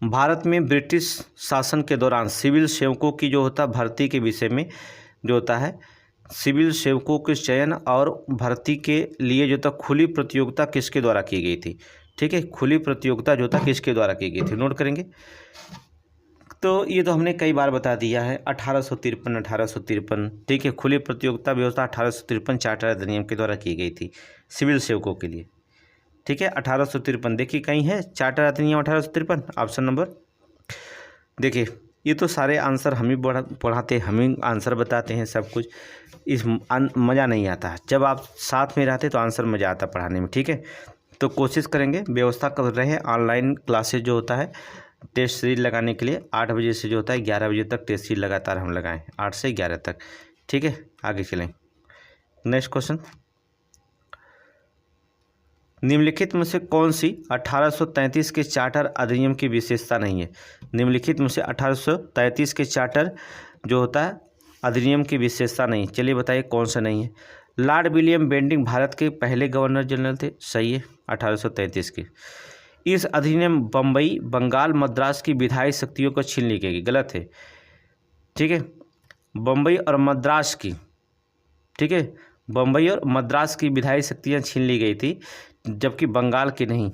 भारत में ब्रिटिश शासन के दौरान सिविल सेवकों की जो होता भर्ती के विषय में जो होता है, सिविल सेवकों के चयन और भर्ती के लिए जो था खुली प्रतियोगिता किसके द्वारा की गई थी, ठीक है। खुली प्रतियोगिता जो था किसके द्वारा की गई थी, नोट करेंगे। तो ये तो हमने कई बार बता दिया है, 1853, ठीक है। खुली प्रतियोगिता व्यवस्था 1853 चार्टर अधिनियम के द्वारा की गई थी सिविल सेवकों के लिए, ठीक है। 1853 देखिए कहीं है चार्टर अधिनियम 1853, ऑप्शन नंबर। देखिए ये तो सारे आंसर हम ही पढ़ाते, हम ही आंसर बताते हैं सब कुछ, इस मज़ा नहीं आता। जब आप साथ में रहते तो आंसर मज़ा आता पढ़ाने में, ठीक है। तो कोशिश करेंगे, व्यवस्था कर रहे हैं ऑनलाइन क्लासेज जो होता है टेस्ट सीरीज लगाने के लिए 8 बजे से जो होता है 11 बजे तक टेस्ट सीरीज लगातार हम लगाएं 8 से 11 तक। ठीक है, आगे चलें। नेक्स्ट क्वेश्चन, निम्नलिखित में से कौन सी 1833 के चार्टर अधिनियम की विशेषता नहीं है? निम्नलिखित में से 1833 के चार्टर जो होता है अधिनियम की विशेषता नहीं, चलिए बताइए कौन सा नहीं है। लॉर्ड विलियम बेंटिंग भारत के पहले गवर्नर जनरल थे, सही है, 1833 के। इस अधिनियम बम्बई, बंगाल, मद्रास की विधायी शक्तियों को छीन ली गई, गलत है। ठीक है, बम्बई और मद्रास की, ठीक है, बम्बई और मद्रास की विधायी शक्तियाँ छीन ली गई थी, जबकि बंगाल की नहीं,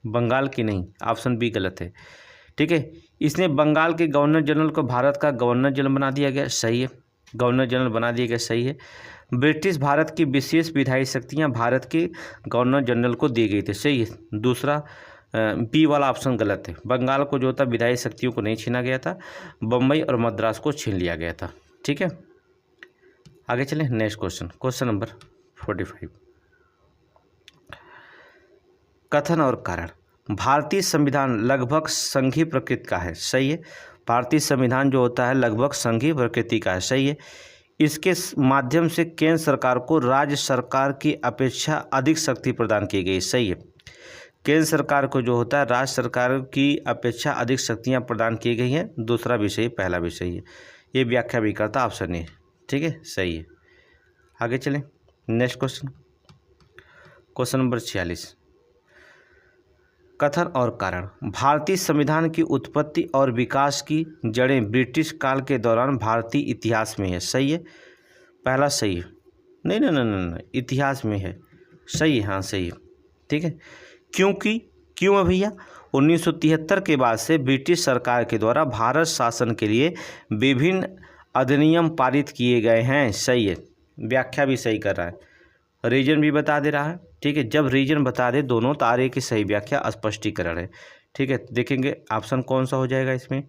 बंगाल की नहीं, ऑप्शन बी गलत है। ठीक है, इसने बंगाल के गवर्नर जनरल को भारत का गवर्नर जनरल बना दिया गया, सही है, गवर्नर जनरल बना दिया गया, सही है। ब्रिटिश भारत की विशेष विधायी शक्तियां भारत के गवर्नर जनरल को दी गई थी, सही है। दूसरा बी वाला ऑप्शन गलत है, बंगाल को जो था विधायी शक्तियों को नहीं छीना गया था, बम्बई और मद्रास को छीन लिया गया था। ठीक है, आगे चलें। नेक्स्ट क्वेश्चन, क्वेश्चन नंबर 45, कथन और कारण। भारतीय संविधान लगभग संघीय प्रकृति का है, सही है, भारतीय संविधान जो होता है लगभग संघीय प्रकृति का है, सही है। इसके माध्यम से केंद्र सरकार को राज्य सरकार की अपेक्षा अधिक शक्ति प्रदान की गई, सही है। केंद्र सरकार को जो होता है राज्य सरकार की अपेक्षा अधिक शक्तियां प्रदान की गई हैं, दूसरा विषय, पहला विषय है, ये व्याख्या भी करता ऑप्शन ए। ठीक है, सही है, आगे चलें। नेक्स्ट क्वेश्चन, क्वेश्चन नंबर 46, कथन और कारण। भारतीय संविधान की उत्पत्ति और विकास की जड़ें ब्रिटिश काल के दौरान भारतीय इतिहास में है, सही है, पहला सही है, नहीं नहीं नहीं नहीं, इतिहास में है, सही है, हाँ सही है। ठीक है, क्योंकि क्यों है भैया, 1973 के बाद से ब्रिटिश सरकार के द्वारा भारत शासन के लिए विभिन्न अधिनियम पारित किए गए हैं, सही है, व्याख्या भी सही कर रहा है, रीजन भी बता दे रहा है। ठीक है, जब रीजन बता दे दोनों तो आगे की सही व्याख्या स्पष्टीकरण है। ठीक है, देखेंगे ऑप्शन कौन सा हो जाएगा इसमें,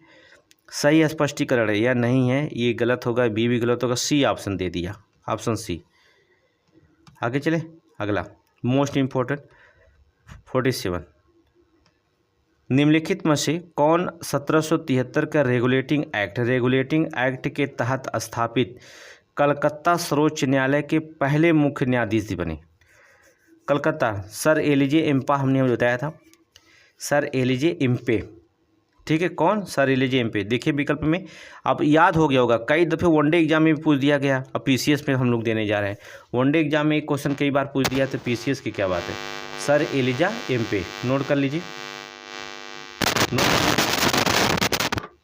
सही स्पष्टीकरण है या नहीं है, ये गलत होगा, बी भी गलत होगा, सी ऑप्शन दे दिया, ऑप्शन सी। आगे चले, अगला मोस्ट इम्पोर्टेंट 47, निम्नलिखित में से कौन 1773 का रेगुलेटिंग एक्ट के तहत स्थापित कलकत्ता सर्वोच्च न्यायालय के पहले मुख्य न्यायाधीश बने? कलकत्ता, सर एलिजे एम्पा, हमने बताया था, सर एलिजे एम्पे। ठीक है, कौन, सर एलिजे एम्पे। देखिए विकल्प में अब याद हो गया होगा, कई दफ़े वनडे एग्जाम में भी पूछ दिया गया, अब पीसीएस में हम लोग देने जा रहे हैं। वनडे एग्जाम में एक क्वेश्चन कई बार पूछ दिया, तो पीसीएस की क्या बात है, सर एलिजा एम्पे, नोट कर लीजिए,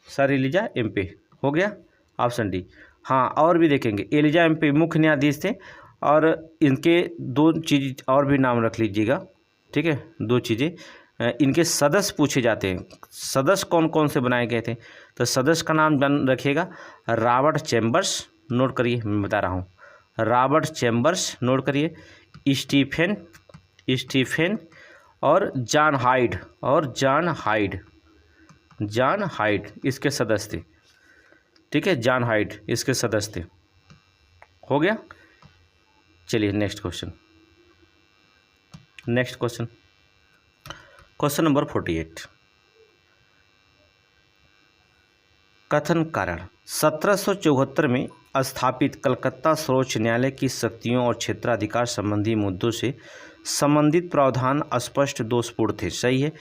सर एलिजा एम्पे हो गया, ऑप्शन डी। हाँ, और भी देखेंगे, एलिजा एम्पे मुख्य न्यायाधीश थे, और इनके दो चीज़ और भी नाम रख लीजिएगा। ठीक है, दो चीज़ें, इनके सदस्य पूछे जाते हैं, सदस्य कौन कौन से बनाए गए थे, तो सदस्य का नाम रखिएगा रॉबर्ट चैम्बर्स, नोट करिए, मैं बता रहा हूँ, रॉबर्ट चैम्बर्स, नोट करिए, स्टीफेन और जॉन हाइड इसके सदस्य थे। ठीक है, जॉन हाइड इसके सदस्य थे, हो गया। चलिए नेक्स्ट क्वेश्चन, क्वेश्चन नंबर 48, कथन कारण। 1774 में स्थापित कलकत्ता सर्वोच्च न्यायालय की शक्तियों और क्षेत्राधिकार संबंधी मुद्दों से संबंधित प्रावधान स्पष्ट दोषपूर्ण थे, सही है,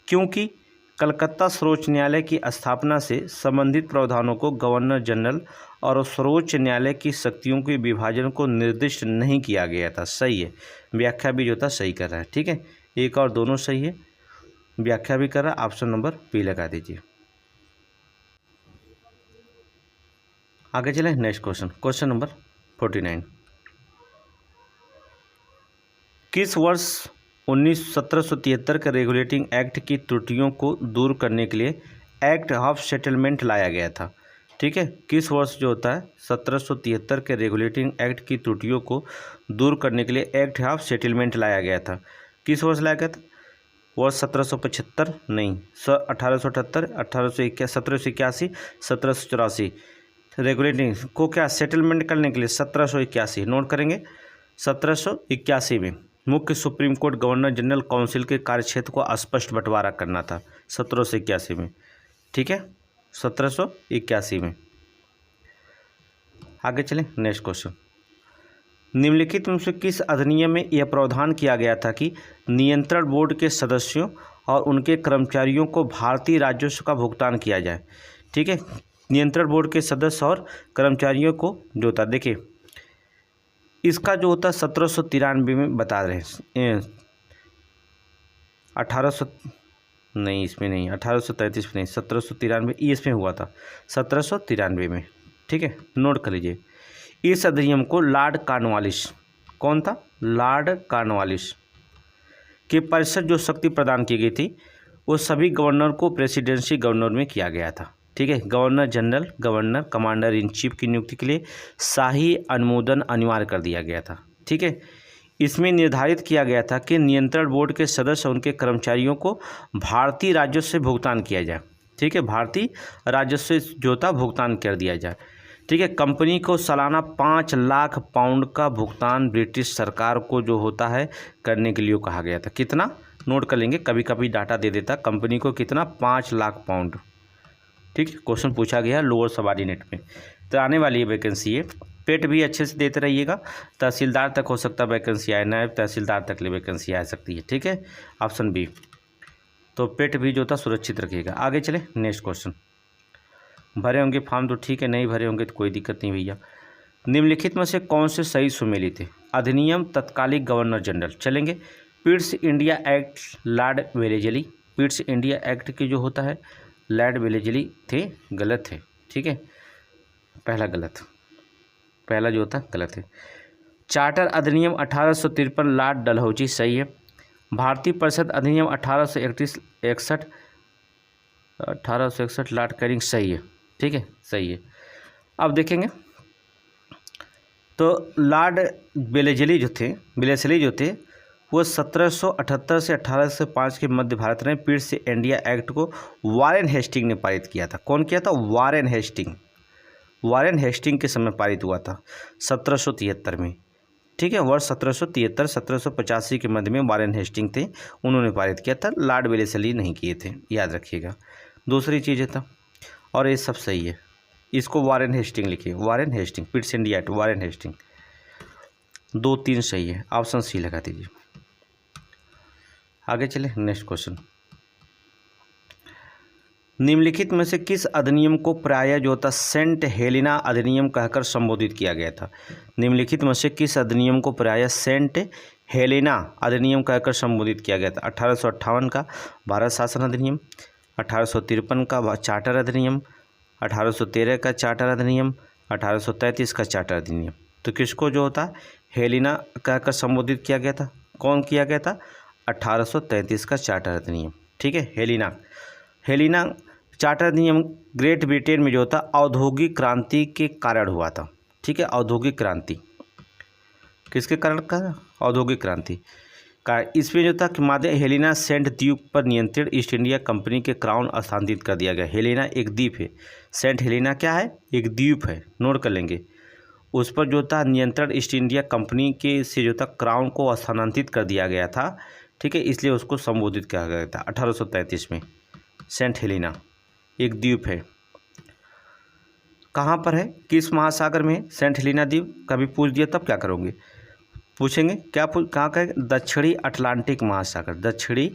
क्योंकि कलकत्ता सर्वोच्च न्यायालय की स्थापना से संबंधित प्रावधानों को गवर्नर जनरल और सर्वोच्च न्यायालय की शक्तियों के विभाजन को निर्दिष्ट नहीं किया गया था, सही है, व्याख्या भी जो था सही कर रहा है। ठीक है, एक और दोनों सही है, व्याख्या भी कर रहा है, ऑप्शन नंबर बी लगा दीजिए। आगे चलें, नेक्स्ट क्वेश्चन, क्वेश्चन नंबर 49, किस वर्ष 1773 के रेगुलेटिंग एक्ट की त्रुटियों को दूर करने के लिए एक्ट ऑफ सेटलमेंट लाया गया था? ठीक है, किस वर्ष जो होता है 1773 के रेगुलेटिंग एक्ट की त्रुटियों को दूर करने के लिए एक्ट ऑफ सेटलमेंट लाया गया था? किस वर्ष लाया गया था? वर्ष 1775 नहीं, 1878, 1781, 1784। रेगुलेटिंग को क्या सेटलमेंट करने के लिए 1781, नोट करेंगे 1781 में, मुख्य supreme court governor general council के कार्यक्षेत्र को स्पष्ट बंटवारा करना था 1781 में। ठीक है, 1781 में। आगे चलें, नेक्स्ट क्वेश्चन। निम्नलिखित में से किस अधिनियम में यह प्रावधान किया गया था कि नियंत्रण बोर्ड के सदस्यों और उनके कर्मचारियों को भारतीय राजस्व का भुगतान किया जाए? ठीक है, नियंत्रण बोर्ड के सदस्य और कर्मचारियों को जो होता, देखिए इसका जो होता 1793 में बता रहे हैं, 1800 नहीं, इसमें नहीं, 1833 में नहीं, 1793 इसमें हुआ था, 1793 में। ठीक है, नोट कर लीजिए। इस अधिनियम को लॉर्ड कॉर्नवालिस, कौन था? लॉर्ड कॉर्नवालिस की परिषद जो शक्ति प्रदान की गई थी वो सभी गवर्नर को प्रेसिडेंसी गवर्नर में किया गया था। ठीक है, governor general, governor commander in chief की नियुक्ति के लिए शाही अनुमोदन अनिवार्य कर दिया गया था। ठीक है, इसमें निर्धारित किया गया था कि नियंत्रण बोर्ड के सदस्य और उनके कर्मचारियों को भारतीय राजस्व से भुगतान किया जाए। ठीक है, भारतीय राजस्व से जो था भुगतान कर दिया जाए। ठीक है, कंपनी को सालाना 5 लाख पाउंड का भुगतान ब्रिटिश सरकार को जो होता है करने के लिए कहा गया था। कितना? नोट कर लेंगे, कभी कभी डाटा दे देता कंपनी को कितना, 5 लाख पाउंड। ठीक है, क्वेश्चन पूछा गया लोअर सबऑर्डिनेट में, तो आने वाली है वैकेंसी है। पेट भी अच्छे से देते रहिएगा, तहसीलदार तक हो सकता है वैकेंसी आए, नायब तहसीलदार तक ले वैकेंसी आ सकती है। ठीक है, ऑप्शन बी, तो पेट भी जो था सुरक्षित रखिएगा। आगे चले, नेक्स्ट क्वेश्चन। भरे होंगे फॉर्म तो ठीक है, नहीं भरे होंगे तो कोई दिक्कत नहीं भैया। निम्नलिखित में से कौन से सही सुमेलित थे? अधिनियम तत्कालिक गवर्नर जनरल। चलेंगे, पिट्स India act Lord Wellesley, पिट्स India act की जो होता है लॉर्ड वेलेजली थे, गलत है। ठीक है, पहला गलत, पहला जो होता गलत है। चार्टर अधिनियम 1853 लॉर्ड डलहौजी, सही है। भारतीय परिषद अधिनियम 1861 लॉर्ड कैनिंग, सही है। ठीक है, सही है। अब देखेंगे तो लॉर्ड वेलेस्ली जो थे वो 1778 से 1805 के मध्य भारत में पिट्स इंडिया एक्ट को वारेन हेस्टिंग ने पारित किया था। कौन किया था? वारेन हेस्टिंग के समय पारित हुआ था 1773 में। ठीक है, वर्ष 1773-1785 के मध्य में वारेन हेस्टिंग थे, उन्होंने पारित किया था, लॉर्ड वेलेस्ली नहीं किए थे, याद रखिएगा। दूसरी चीज़ था, और ये सब सही है, इसको वारेन हेस्टिंग लिखिए, Warren Hasting, Pitt's India Act Warren Hasting, 2-3 सही है, ऑप्शन सी लगा दीजिए। आगे चले, नेक्स्ट क्वेश्चन। निम्नलिखित में से किस अधिनियम को प्रायः जो था सेंट हेलेना अधिनियम कहकर संबोधित किया गया था? निम्नलिखित में से किस अधिनियम को प्रायः सेंट हेलेना अधिनियम कहकर संबोधित किया गया था? 1858 का भारत शासन अधिनियम, 1853 का चार्टर अधिनियम, 1813 का चार्टर अधिनियम, 1833 का चार्टर अधिनियम। तो किसको जो होता हेलेना कहकर संबोधित किया गया था? कौन किया गया था? 1833 का चार्टर अधिनियम। ठीक है, हेलेना चार्टर अधिनियम ग्रेट ब्रिटेन में जो था औद्योगिक क्रांति के कारण हुआ था। ठीक है, औद्योगिक क्रांति किसके कारण का? औद्योगिक क्रांति का। इसमें जो था कि मादे हेलेना सेंट द्वीप पर नियंत्रित ईस्ट इंडिया कंपनी के क्राउन स्थानांतरित कर दिया गया। हेलेना एक द्वीप है, सेंट हेलेना क्या है? एक द्वीप है, नोट कर लेंगे। उस पर जो था नियंत्रण ईस्ट इंडिया कंपनी के से जो था क्राउन को स्थानांतरित कर दिया गया था। ठीक है, इसलिए उसको संबोधित किया गया था 1833 में। सेंट हेलेना एक द्वीप है, कहाँ पर है? किस महासागर में है सेंट हेलेना द्वीप? कभी पूछ दिया तब क्या करोगे? पूछेंगे क्या कहाँ का है? दक्षिणी अटलांटिक महासागर, दक्षिणी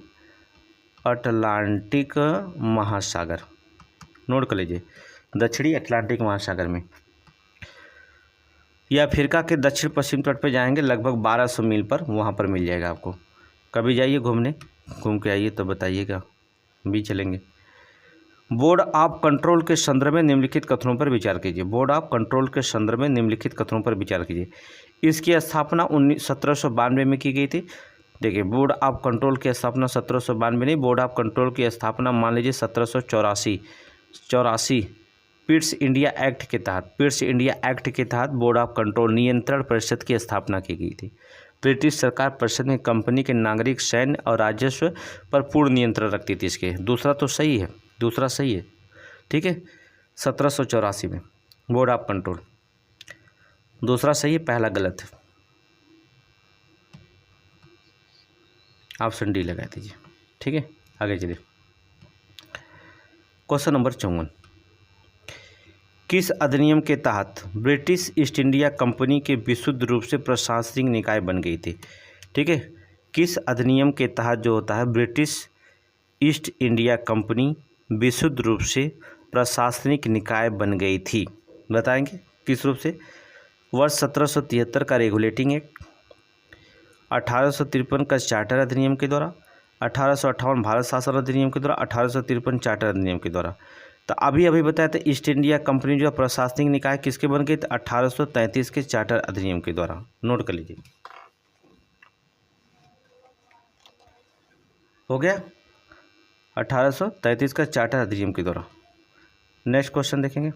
अटलांटिक महासागर, नोट कर लीजिए, दक्षिणी अटलांटिक महासागर में। या अफ्रीका के दक्षिण पश्चिम तट पर जाएंगे लगभग 1200 मील पर, वहाँ पर मिल जाएगा आपको। कभी जाइए घूमने, घूम के आइए तो बताइएगा, भी चलेंगे। बोर्ड ऑफ कंट्रोल के संदर्भ में निम्नलिखित कथनों पर विचार कीजिए। बोर्ड ऑफ कंट्रोल के संदर्भ में निम्नलिखित कथनों पर विचार कीजिए। इसकी स्थापना 1792 में की गई थी। देखिए, बोर्ड ऑफ कंट्रोल की स्थापना 1792 नहीं, बोर्ड ऑफ कंट्रोल की स्थापना मान लीजिए 1784 पिट्स इंडिया एक्ट के तहत, पिट्स इंडिया एक्ट के तहत बोर्ड ऑफ कंट्रोल नियंत्रण परिषद की स्थापना की गई थी। ब्रिटिश सरकार परिषद में कंपनी के नागरिक, सैन्य और राजस्व पर पूर्ण नियंत्रण रखती थी। इसके दूसरा तो सही है, दूसरा सही है। ठीक है, 1784 में बोर्ड ऑफ कंट्रोल, दूसरा सही है, पहला गलत है। ऑप्शन डी लगा दीजिए। ठीक है, आगे चलिए। क्वेश्चन नंबर 54, किस अधिनियम के तहत ब्रिटिश ईस्ट इंडिया कंपनी के विशुद्ध रूप से प्रशासनिक निकाय बन गई थी? ठीक है, किस अधिनियम के तहत जो होता है ब्रिटिश ईस्ट इंडिया कंपनी विशुद्ध रूप से प्रशासनिक निकाय बन गई थी? बताएंगे किस रूप से? वर्ष 1773 का रेगुलेटिंग एक्ट, 1853 का चार्टर अधिनियम के द्वारा, 1858 भारत शासन अधिनियम के द्वारा, 1853 चार्टर अधिनियम के द्वारा। तो अभी बताया था ईस्ट इंडिया कंपनी जो प्रशासनिक निकाय किसके बन गई? तो 1833 के चार्टर अधिनियम के द्वारा। नोट कर लीजिए, हो गया 1833 का चार्टर अधिनियम के द्वारा। नेक्स्ट क्वेश्चन देखेंगे,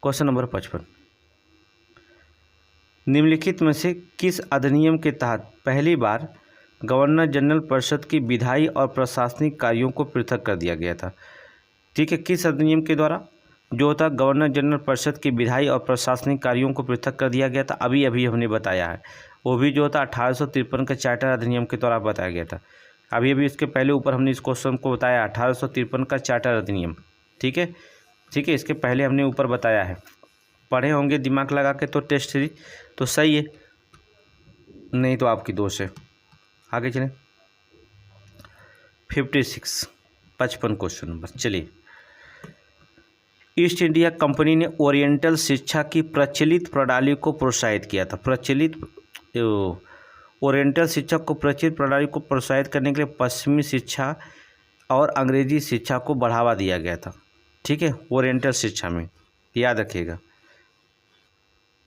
क्वेश्चन नंबर 55, निम्नलिखित में से किस अधिनियम के तहत पहली बार गवर्नर जनरल परिषद की विधायी और प्रशासनिक कार्यों को पृथक कर दिया गया था? ठीक है, किस अधिनियम के द्वारा जो होता गवर्नर जनरल परिषद की विधायी और प्रशासनिक कार्यों को पृथक कर दिया गया था? अभी हमने बताया है, वो भी जो होता 1853 के चार्टर अधिनियम के द्वारा बताया गया था। अभी इसके पहले ऊपर हमने इस क्वेश्चन को बताया 1853 का चार्टर अधिनियम। ठीक है, इसके पहले हमने ऊपर बताया है, पढ़े होंगे दिमाग लगा के तो टेस्ट सीरीज तो सही है, नहीं तो आपकी दोष है। आगे चलें, 55 क्वेश्चन नंबर। चलिए, ईस्ट इंडिया कंपनी ने ओरिएंटल शिक्षा की प्रचलित प्रणाली को प्रोत्साहित किया था। ओरिएंटल शिक्षा को प्रचलित प्रणाली को प्रोत्साहित करने के लिए पश्चिमी शिक्षा और अंग्रेजी शिक्षा को बढ़ावा दिया गया था। ठीक है, ओरिएंटल शिक्षा में याद रखिएगा,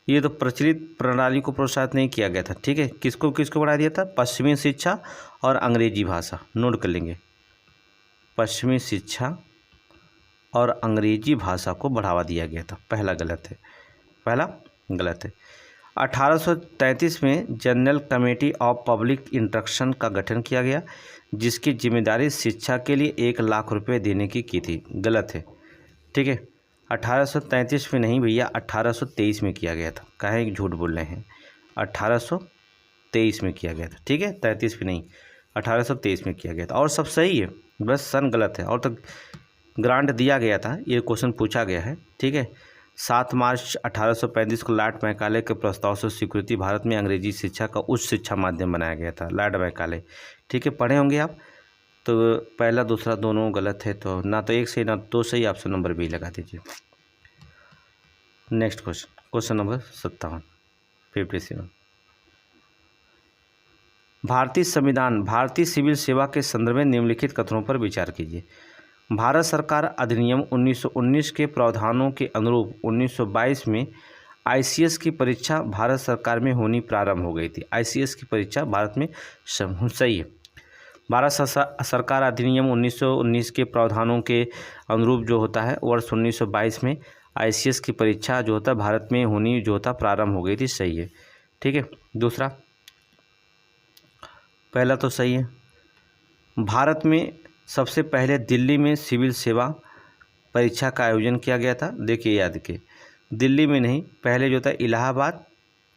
ये तो प्रचलित प्रणाली को प्रोत्साहित नहीं किया गया था। ठीक है, किसको बढ़ा दिया था? पश्चिमी शिक्षा और अंग्रेजी भाषा। नोट कर लेंगे, पश्चिमी शिक्षा और अंग्रेजी भाषा को बढ़ावा दिया गया था। पहला गलत है। 1833 में general committee of public instruction का गठन किया गया, जिसकी जिम्मेदारी शिक्षा के लिए 1 लाख रुपए देने की थी। गलत है। ठीक है, 1833 में नहीं भैया, 1823 में किया गया था। काहे झूठ बोल रहे हैं? 1823 में किया गया था। ठीक है, 33 में नहीं, 1823 में किया गया था। और सब सही है, बस सन गलत है। और तो ग्रांट दिया गया था, ये क्वेश्चन पूछा गया है। ठीक है, 7 मार्च 1835 को लॉर्ड मैकाले के प्रस्ताव से स्वीकृति भारत में अंग्रेजी शिक्षा का उच्च शिक्षा माध्यम बनाया गया था। Lord Macaulay. ठीक है, पढ़े होंगे आप। तो पहला दूसरा दोनों गलत है, तो ना तो एक सही ना दो सही, ऑप्शन नंबर बी लगा दीजिए। Next question number 57। भारतीय संविधान भारतीय सिविल सेवा के संदर्भ में निम्नलिखित कथनों पर विचार कीजिए। भारत सरकार अधिनियम 1919 के प्रावधानों के अनुरूप 1922 में आईसीएस की परीक्षा भारत सरकार में होनी प्रारंभ हो गई थी। आईसीएस की परीक्षा भारत में सही है। भारत सरकार अधिनियम 1919 के प्रावधानों के अनुरूप जो होता है वर्ष 1922 में आईसीएस की परीक्षा जो होता है भारत में होनी जो होता प्रारंभ हो गई थी। सही है। ठीक है, दूसरा, पहला तो सही है। भारत में सबसे पहले दिल्ली में सिविल सेवा परीक्षा का आयोजन किया गया था। देखिए याद के, दिल्ली में नहीं, पहले जो था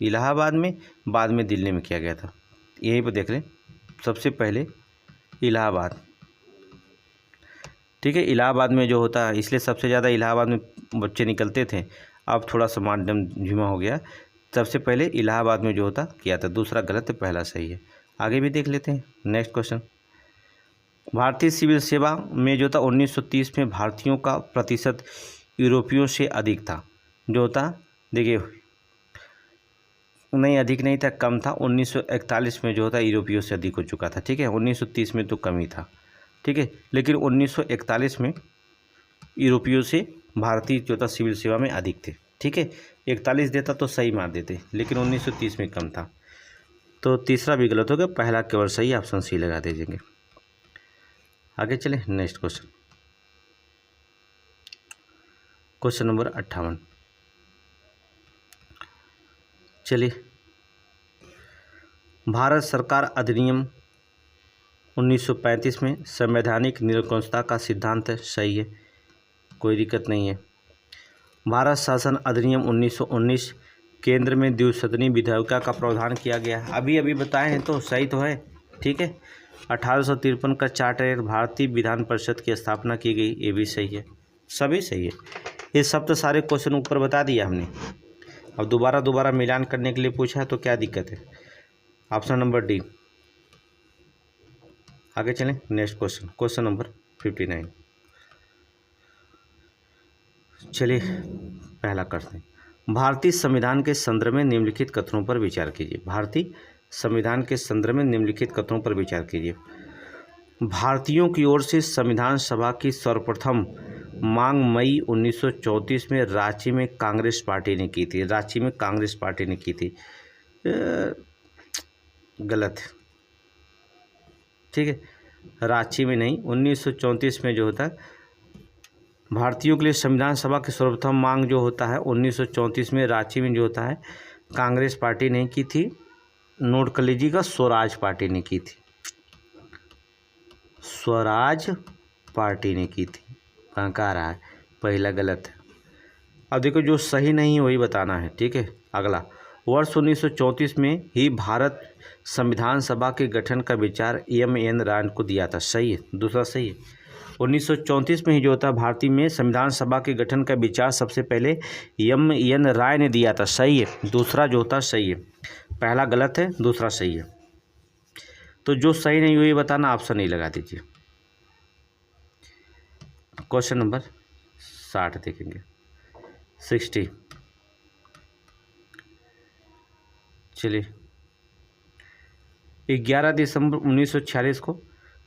इलाहाबाद में, बाद में दिल्ली में किया गया था। यहीं पर देख लें, सबसे पहले इलाहाबाद। ठीक है, इलाहाबाद में जो होता है, इसलिए सबसे ज़्यादा इलाहाबाद में बच्चे निकलते थे। अब थोड़ा सा माध्यम धीमा हो गया। सबसे पहले इलाहाबाद में जो होता किया था। दूसरा गलत है, पहला सही है। आगे भी देख लेते हैं। नेक्स्ट क्वेश्चन, भारतीय सिविल सेवा में जो था 1930 में भारतीयों का प्रतिशत यूरोपियों से अधिक था। जो होता देखिए, नहीं अधिक नहीं था, कम था। 1941 में जो होता यूरोपियों से अधिक हो चुका था। ठीक है, 1930 में तो कम ही था। ठीक है, लेकिन 1941 में यूरोपियों से भारतीय जो था सिविल सेवा में अधिक थे। ठीक है, 41 देता तो सही मार देते, लेकिन 1930 में कम था। तो तीसरा भी गलत हो गया, पहला केवल सही, ऑप्शन सी लगा दीजिएंगे। आगे चलें। Next question number 58। चलिए, भारत सरकार अधिनियम 1935 में संवैधानिक निरंकुशता का सिद्धांत है। सही है, कोई दिक्कत नहीं है। भारत शासन अधिनियम 1919 केंद्र में द्विसदनीय विधायिका का प्रावधान किया गया है। अभी बताए हैं तो सही तो है। ठीक है। 1853 का चार्टर भारतीय विधान परिषद की स्थापना की गई, ये भी सही है, सभी सही है। ये सब तो सारे क्वेश्चन ऊपर बता दिया हमने। अब दोबारा मिलान करने के लिए पूछा है तो क्या दिक्कत है। Option number D. आगे चलें नेक्स्ट क्वेश्चन, क्वेश्चन नंबर 59। चलिए पहला करते हैं। भारतीय संविधान के संदर्भ में निम्नलिखित कथनों पर विचार कीजिए। भारतीय संविधान के संदर्भ में निम्नलिखित कथनों पर विचार कीजिए। भारतीयों की ओर से संविधान सभा की सर्वप्रथम मांग मई 1934 में रांची में कांग्रेस पार्टी ने की थी। रांची में कांग्रेस पार्टी ने की थी, गलत है, ठीक है। रांची में नहीं, 1934 में जो होता है भारतीयों के लिए संविधान सभा की सर्वप्रथम मांग जो होता है 1934 में रांची में जो होता है कांग्रेस पार्टी ने की थी। नोट कर लीजिएगा, स्वराज पार्टी ने की थी, स्वराज पार्टी ने की थी। कहाँ का रहा है, पहला गलत है। अब देखो जो सही नहीं वही बताना है, ठीक है। अगला, वर्ष 1934 में ही भारत संविधान सभा के गठन का विचार एम.एन. राय को दिया था, सही है, दूसरा सही है। 1934 में ही जो होता है भारतीय में संविधान सभा के गठन का विचार सबसे पहले एम.एन. राय ने दिया था, सही है, दूसरा जो होता है सही है। पहला गलत है, दूसरा सही है। तो जो सही नहीं हुई बताना, ऑप्शन नहीं लगा दीजिए। क्वेश्चन नंबर 60 देखेंगे, 60। चलिए, 11 दिसंबर 1946 को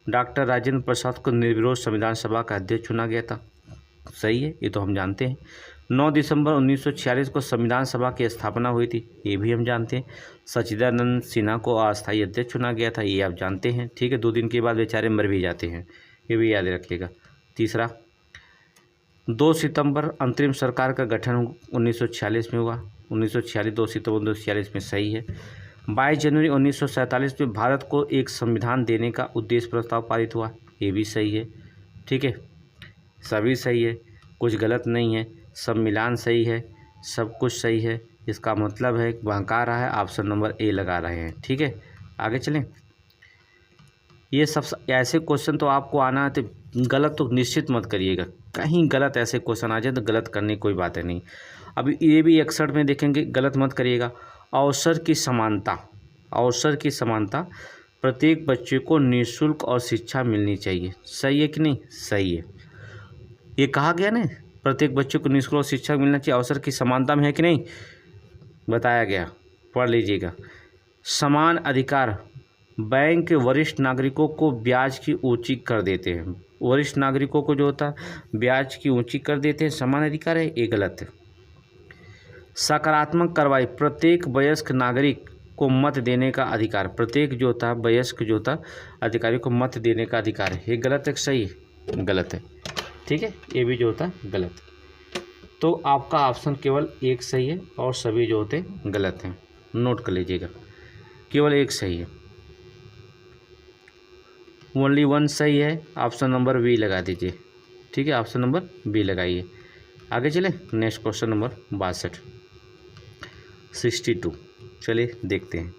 डॉक्टर राजेंद्र प्रसाद को निर्विरोध संविधान सभा का अध्यक्ष चुना गया था, सही है, ये तो हम जानते हैं। 9 दिसंबर 1946 को संविधान सभा की स्थापना हुई थी, ये भी हम जानते हैं। सच्चिदानंद सिन्हा को अस्थायी अध्यक्ष चुना गया था, ये आप जानते हैं, ठीक है। 2 दिन के बाद बेचारे मर भी जाते हैं, ये भी याद रखिएगा। तीसरा, 2 सितंबर अंतरिम सरकार का गठन 1946 में हुआ, 1946 2 सितंबर 1946 में, सही है। 22 जनवरी 1947 में भारत को एक संविधान देने का उद्देश्य प्रस्ताव पारित हुआ, ये भी सही है, ठीक है। सभी सही है, कुछ गलत नहीं है, सब मिलान सही है, सब कुछ सही है। इसका मतलब है बहका रहा है, ऑप्शन नंबर ए लगा रहे हैं, ठीक है। आगे चलें। ये सब ऐसे क्वेश्चन तो आपको आना है, तो गलत तो निश्चित मत करिएगा, कहीं गलत ऐसे क्वेश्चन आ जाए तो गलत करने की कोई बात है नहीं। अभी ये भी 61 में देखेंगे, गलत मत करिएगा। अवसर की समानता, अवसर की समानता, प्रत्येक बच्चे को निःशुल्क और शिक्षा मिलनी चाहिए, सही है कि नहीं, सही है। ये कहा गया ना, प्रत्येक बच्चे को निःशुल्क और शिक्षा मिलना चाहिए, अवसर की समानता में है कि नहीं, बताया गया, पढ़ लीजिएगा। समान अधिकार, बैंक वरिष्ठ नागरिकों को ब्याज की ऊंची कर देते हैं, वरिष्ठ नागरिकों को जो होता है ब्याज की ऊंची कर देते हैं, समान अधिकार है, ये गलत है। सकारात्मक कार्रवाई, प्रत्येक वयस्क नागरिक को मत देने का अधिकार, प्रत्येक जो होता है वयस्क जो होता है अधिकारी को मत देने का अधिकार है, ये गलत है, सही है, गलत है, ठीक है। ये भी जो होता है गलत है। तो आपका ऑप्शन केवल एक सही है और सभी जो होते गलत हैं, नोट कर लीजिएगा, केवल एक सही है, ओनली 1 सही है। ऑप्शन नंबर बी लगा दीजिए, ठीक है, ऑप्शन नंबर बी लगाइए। आगे चले नेक्स्ट क्वेश्चन नंबर 62, 62। चलिए देखते हैं।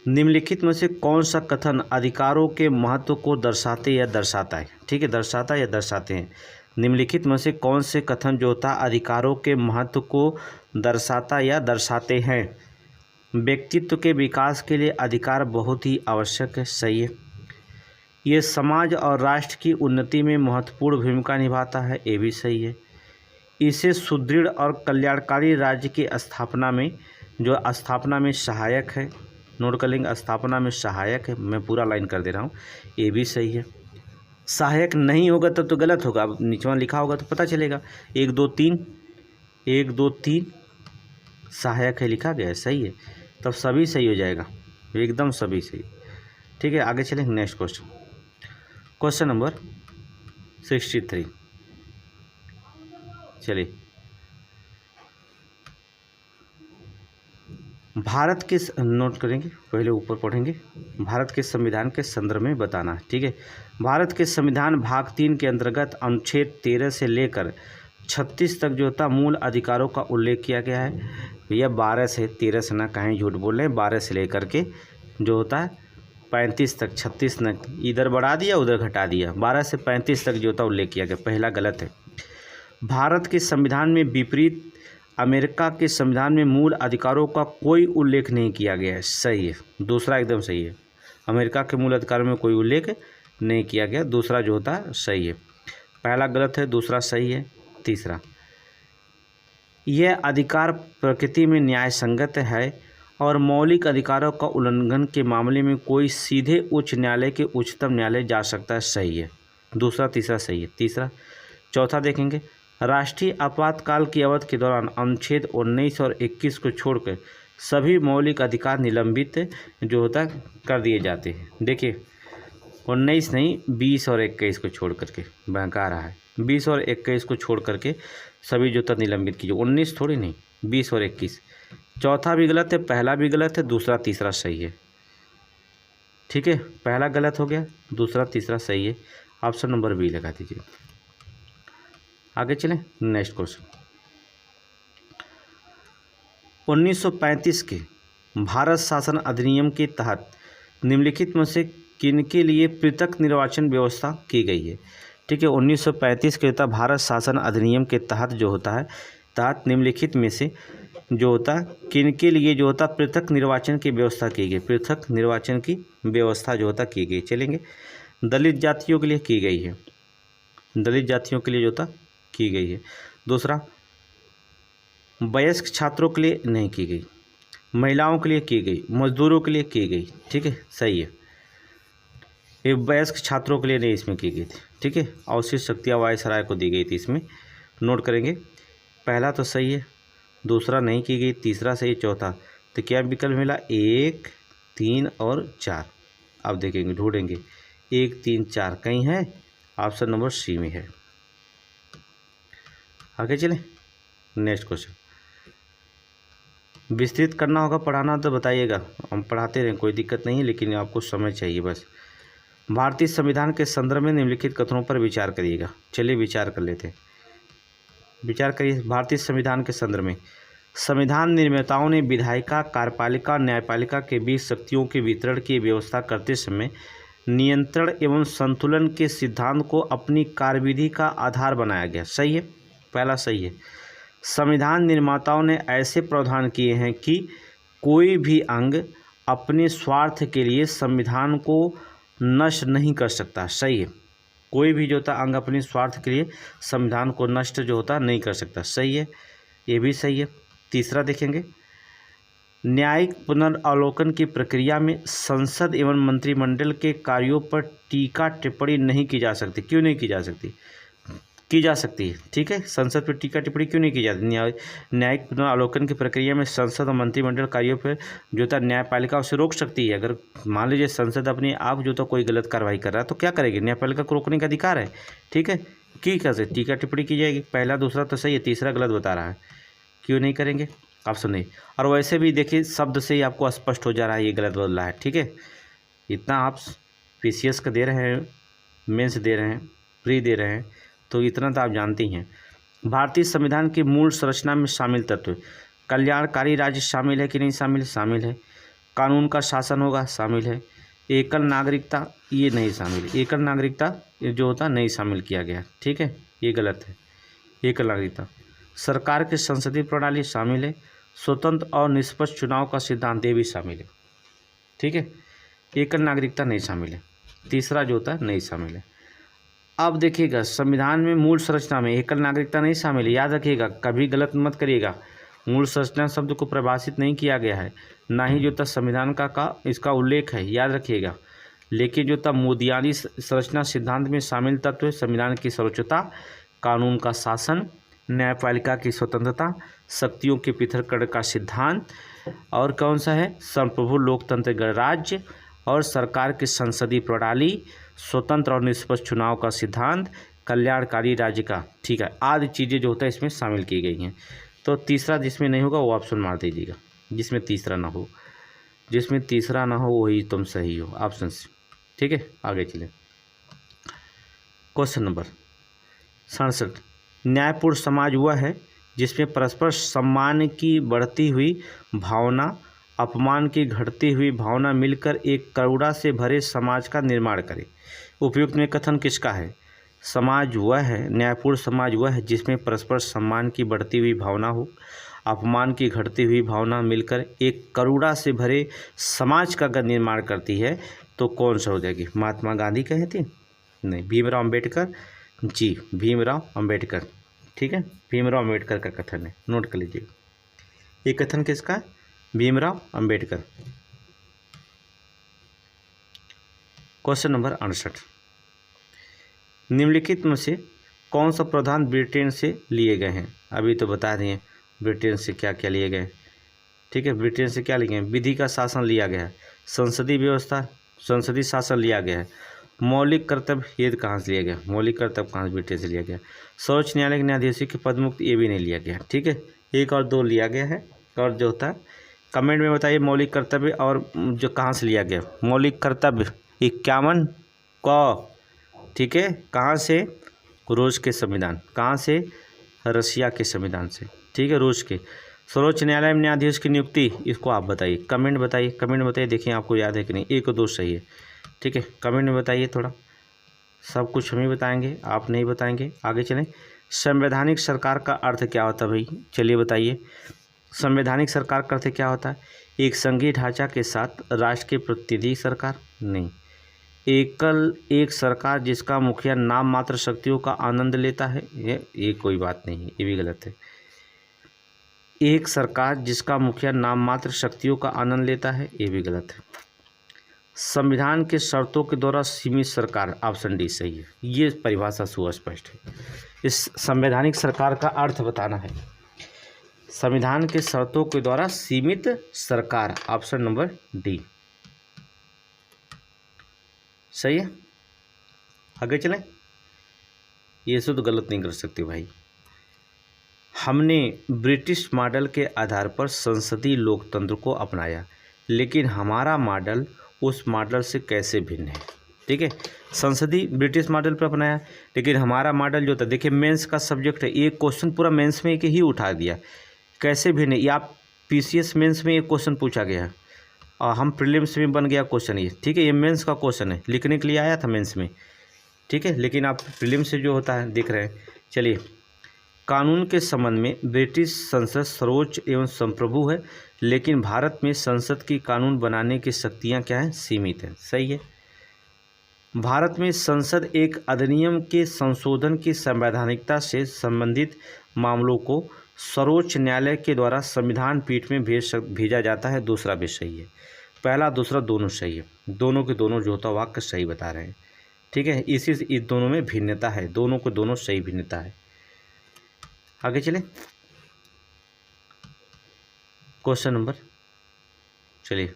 निम्नलिखित में से कौन सा कथन अधिकारों के महत्व को दर्शाते या दर्शाता है, ठीक है, दर्शाता या दर्शाते हैं। निम्नलिखित में से कौन से कथन जो होता है अधिकारों के महत्व को दर्शाता या दर्शाते हैं। व्यक्तित्व के विकास के लिए अधिकार बहुत ही आवश्यक है, सही है। ये समाज और राष्ट्र की उन्नति में महत्वपूर्ण भूमिका निभाता है, ये भी सही है। इसे सुदृढ़ और कल्याणकारी राज्य की स्थापना में सहायक है, नोट कर लेंगे, स्थापना में सहायक है, मैं पूरा लाइन कर दे रहा हूँ, ये भी सही है। सहायक नहीं होगा तब तो गलत होगा, अब नीचे लिखा होगा तो पता चलेगा। 1 2 3 1 2 3 सहायक है लिखा गया है, सही है, तब सभी सही हो जाएगा, एकदम सभी सही, ठीक है। आगे चलें नेक्स्ट क्वेश्चन, क्वेश्चन नंबर 63। चलिए, भारत के, नोट करेंगे, पहले ऊपर पढ़ेंगे, भारत के संविधान के संदर्भ में बताना है, ठीक है। भारत के संविधान भाग 3 के अंतर्गत अनुच्छेद 13 से लेकर 36 तक जो होता मूल अधिकारों का उल्लेख किया गया है। भैया 12 से 13 से ना कहीं झूठ बोल रहे हैं, 12 से लेकर के जो होता है 35 तक, 36 तक इधर बढ़ा दिया उधर घटा दिया, 12 से 35 तक जो था उल्लेख किया गया, पहला गलत है। भारत के संविधान में विपरीत अमेरिका के संविधान में मूल अधिकारों का कोई उल्लेख नहीं किया गया है, सही है। दूसरा एकदम सही है, अमेरिका के मूल अधिकारों में कोई उल्लेख नहीं किया गया, दूसरा जो होता है सही है। पहला गलत है, दूसरा सही है। तीसरा, यह अधिकार प्रकृति में न्याय संगत है और मौलिक अधिकारों का उल्लंघन के मामले में कोई सीधे उच्च न्यायालय के उच्चतम न्यायालय जा सकता है, सही है। दूसरा तीसरा सही है। तीसरा चौथा देखेंगे, राष्ट्रीय आपातकाल की अवधि के दौरान अनुच्छेद 19 और 21 को छोड़कर सभी मौलिक अधिकार निलंबित जो होता है कर दिए जाते हैं। देखिए 19 नहीं 20 और 21 को छोड़ करके बहका रहा है, 20 और 21 को छोड़ करके सभी जो था निलंबित कीजिए, 19 थोड़ी नहीं 20 और 21। चौथा भी गलत है, पहला भी गलत है, दूसरा तीसरा सही है। ठीक है, पहला गलत हो गया, दूसरा तीसरा सही है। ऑप्शन नंबर बी लगा दीजिए। आगे चलें, नेक्स्ट क्वेश्चन। 1935 के भारत शासन अधिनियम के तहत निम्नलिखित में से किनके लिए पृथक निर्वाचन व्यवस्था की गई है? ठीक है, 1935 के तहत भारत शासन अधिनियम के तहत जो होता है तहत निम्नलिखित में से जो होता है किनके लिए जो होता पृथक निर्वाचन की व्यवस्था की गई, पृथक निर्वाचन की व्यवस्था जो होता की गई। चलेंगे, दलित जातियों के लिए की गई है, दलित जातियों के लिए जो होता की गई है। दूसरा, वयस्क छात्रों के लिए नहीं की गई, महिलाओं के लिए की गई, मजदूरों के लिए की गई। ठीक है, सही है। ये वयस्क छात्रों के लिए नहीं इसमें की गई थी। ठीक है, अवशिष्ट शक्तियाँ वायसराय को दी गई थी, इसमें नोट करेंगे। पहला तो सही है, दूसरा नहीं की गई, तीसरा सही, चौथा तो क्या विकल्प मिला? 1, 3 और 4। अब देखेंगे, ढूंढेंगे 1, 3, 4 कहीं है, ऑप्शन नंबर सी में है। आगे चलें, नेक्स्ट क्वेश्चन। विस्तृत करना होगा, पढ़ाना तो बताइएगा, हम पढ़ाते रहें, कोई दिक्कत नहीं है, लेकिन आपको समय चाहिए बस। भारतीय संविधान के संदर्भ में निम्नलिखित कथनों पर विचार करिएगा। चलिए विचार कर लेते हैं, विचार करिए। भारतीय संविधान के संदर्भ में संविधान निर्माताओं ने विधायिका, कार्यपालिका और न्यायपालिका के बीच शक्तियों के वितरण की व्यवस्था करते समय नियंत्रण एवं संतुलन के सिद्धांत को अपनी कार्यविधि का आधार बनाया गया, सही है, पहला सही है। संविधान निर्माताओं ने ऐसे प्रावधान किए हैं कि कोई भी अंग अपने स्वार्थ के लिए संविधान को नष्ट नहीं कर सकता, सही है। कोई भी जो होता अंग अपने स्वार्थ के लिए संविधान को नष्ट जो होता नहीं कर सकता, सही है, ये भी सही है। तीसरा देखेंगे, न्यायिक पुनर्वलोकन की प्रक्रिया में संसद एवं मंत्रिमंडल के कार्यों पर टीका टिप्पणी नहीं की जा सकती। क्यों नहीं की जा सकती? की जा सकती है। ठीक है, संसद पर टीका टिप्पणी क्यों नहीं की जाती? न्यायिक पुनर्वलोकन की प्रक्रिया में संसद और मंत्रिमंडल कार्यों पर जो था न्यायपालिका उसे रोक सकती है। अगर मान लीजिए संसद अपने आप जो था कोई गलत कार्रवाई कर रहा है तो क्या करेगी? न्यायपालिका को रोकने का अधिकार है। ठीक है, की कैसे टीका टिप्पणी की जाएगी? पहला दूसरा तो सही है, तीसरा गलत बता रहा है, क्यों नहीं करेंगे? ऑप्शन नहीं। और वैसे भी देखिए शब्द से ही आपको स्पष्ट हो जा रहा है ये गलत बोल रहा है। ठीक है, इतना आप PCS का दे रहे हैं, मेंस दे रहे हैं, प्री दे रहे हैं, तो इतना तो आप जानते ही हैं। भारतीय संविधान की मूल संरचना में शामिल तत्व, कल्याणकारी राज्य शामिल है कि नहीं शामिल? शामिल है। कानून का शासन होगा, शामिल है। एकल नागरिकता, ये नहीं शामिल, एकल नागरिकता जो होता नहीं शामिल किया गया। ठीक है, ये गलत है, एकल नागरिकता। सरकार की संसदीय प्रणाली शामिल है। स्वतंत्र और निष्पक्ष चुनाव का सिद्धांत, ये भी शामिल है। ठीक है, एकल नागरिकता नहीं शामिल है, तीसरा जो होता है नहीं शामिल है। अब देखिएगा, संविधान में मूल संरचना में एकल नागरिकता नहीं शामिल है, याद रखिएगा, कभी गलत मत करिएगा। मूल संरचना शब्द को परिभाषित नहीं किया गया है, ना ही जो था संविधान का इसका उल्लेख है, याद रखिएगा। लेकिन जो था मोदियानी संरचना सिद्धांत में शामिल तत्व है संविधान की सर्वोच्चता, कानून का शासन, न्यायपालिका की स्वतंत्रता, शक्तियों के पृथक्करण का सिद्धांत, और कौन सा है? संप्रभु लोकतंत्र गणराज्य, और सरकार की संसदीय प्रणाली, स्वतंत्र और निष्पक्ष चुनाव का सिद्धांत, कल्याणकारी राज्य का। ठीक है, आदि चीज़ें जो होता है इसमें शामिल की गई हैं। तो तीसरा जिसमें नहीं होगा वो ऑप्शन मार दीजिएगा, जिसमें तीसरा ना हो, जिसमें तीसरा ना हो वही तुम सही हो, ऑप्शन सी। ठीक है, आगे चलें। क्वेश्चन नंबर 67, न्यायपूर्ण समाज वह है जिसमें परस्पर सम्मान की बढ़ती हुई भावना अपमान की घटती हुई भावना मिलकर एक करुणा से भरे समाज का निर्माण करे। उपयुक्त में कथन किसका है? समाज वह है, न्यायपूर्ण समाज वह है जिसमें परस्पर सम्मान की बढ़ती हुई भावना हो, अपमान की घटती हुई भावना मिलकर एक करुणा से भरे समाज का अगर निर्माण करती है तो कौन सा हो जाएगी? महात्मा गांधी कहे थे? नहीं, भीमराव अंबेडकर। जी, भीमराव अंबेडकर। ठीक है, भीमराव अंबेडकर का कथन है, नोट कर लीजिए। ये कथन किसका है? भीमराव अंबेडकर। क्वेश्चन नंबर 68, निम्नलिखित में से कौन सा प्रावधान ब्रिटेन से लिए गए हैं? अभी तो बता दिए ब्रिटेन से क्या क्या लिए गए। ठीक है, ब्रिटेन से क्या लिए गए? विधि का शासन लिया गया है, संसदीय व्यवस्था, संसदीय शासन लिया गया है, मौलिक कर्तव्य, ये कहाँ से लिया गया? मौलिक कर्तव्य कहाँ से ब्रिटेन से लिया गया? सर्वोच्च न्यायालय के न्यायाधीशों की पदमुक्त, ये भी नहीं लिया गया। ठीक है, 1 और 2 लिया गया है। और जो होता है कमेंट में बताइए मौलिक कर्तव्य और जो कहाँ से लिया गया। मौलिक कर्तव्य 51 क, ठीक है, कहाँ से? रूस के संविधान। कहाँ से? रशिया के संविधान से। ठीक है, रूस के। सर्वोच्च न्यायालय में न्यायाधीश की नियुक्ति, इसको आप बताइए, कमेंट बताइए, कमेंट में बताइए, देखिए आपको याद है कि नहीं। 1 और 2 सही है। ठीक है, कमेंट में बताइए, थोड़ा सब कुछ हम ही बताएंगे, आप नहीं बताएंगे। आगे चलें। संवैधानिक सरकार का अर्थ क्या होता है भाई? चलिए बताइए, संवैधानिक सरकार का अर्थ क्या होता है? एक संघीय ढांचा के साथ राष्ट्र की प्रतिनिधि सरकार? नहीं, एकल एक सरकार जिसका मुखिया नाम मात्र शक्तियों का आनंद लेता है, ये कोई बात नहीं है, ये भी गलत है। एक सरकार जिसका मुखिया नाम मात्र शक्तियों का आनंद लेता है, ये भी गलत है। संविधान के शर्तों के द्वारा सीमित सरकार, ऑप्शन डी सही है। ये परिभाषा सुस्पष्ट है। इस संवैधानिक सरकार का अर्थ बताना है। संविधान के शर्तों के द्वारा सीमित सरकार, ऑप्शन नंबर डी सही है। आगे चलें। ये शुद्ध गलत नहीं कर सकते भाई। हमने ब्रिटिश मॉडल के आधार पर संसदीय लोकतंत्र को अपनाया, लेकिन हमारा मॉडल उस मॉडल से कैसे भिन्न है? ठीक है, संसदीय ब्रिटिश मॉडल पर अपनाया, लेकिन हमारा मॉडल जो था, देखिए मेंस का सब्जेक्ट है, एक क्वेश्चन पूरा मेंस में एक ही उठा दिया, कैसे भिन्न है? या पीसीएस मेंस में एक क्वेश्चन पूछा गया है और हम प्रीलिम्स में बन गया क्वेश्चन ये। ठीक है, ये मेंस का क्वेश्चन है, लिखने के लिए आया था मेंस में। ठीक है, लेकिन आप प्रीलिम्स से जो होता है देख रहे हैं। चलिए, कानून के संबंध में ब्रिटिश संसद सर्वोच्च एवं संप्रभु है, लेकिन भारत में संसद की कानून बनाने की शक्तियां क्या हैं? सीमित हैं। सही है। भारत में संसद एक अधिनियम के संशोधन की संवैधानिकता से संबंधित मामलों को सर्वोच्च न्यायालय के द्वारा संविधान पीठ में भेजा जाता है। दूसरा भी सही है। पहला दूसरा दोनों सही है, दोनों के दोनों जो होता वाक्य सही बता रहे हैं। ठीक है, इस दोनों में भिन्नता है, दोनों को दोनों सही भिन्नता है। आगे चलें। क्वेश्चन नंबर, चलिए,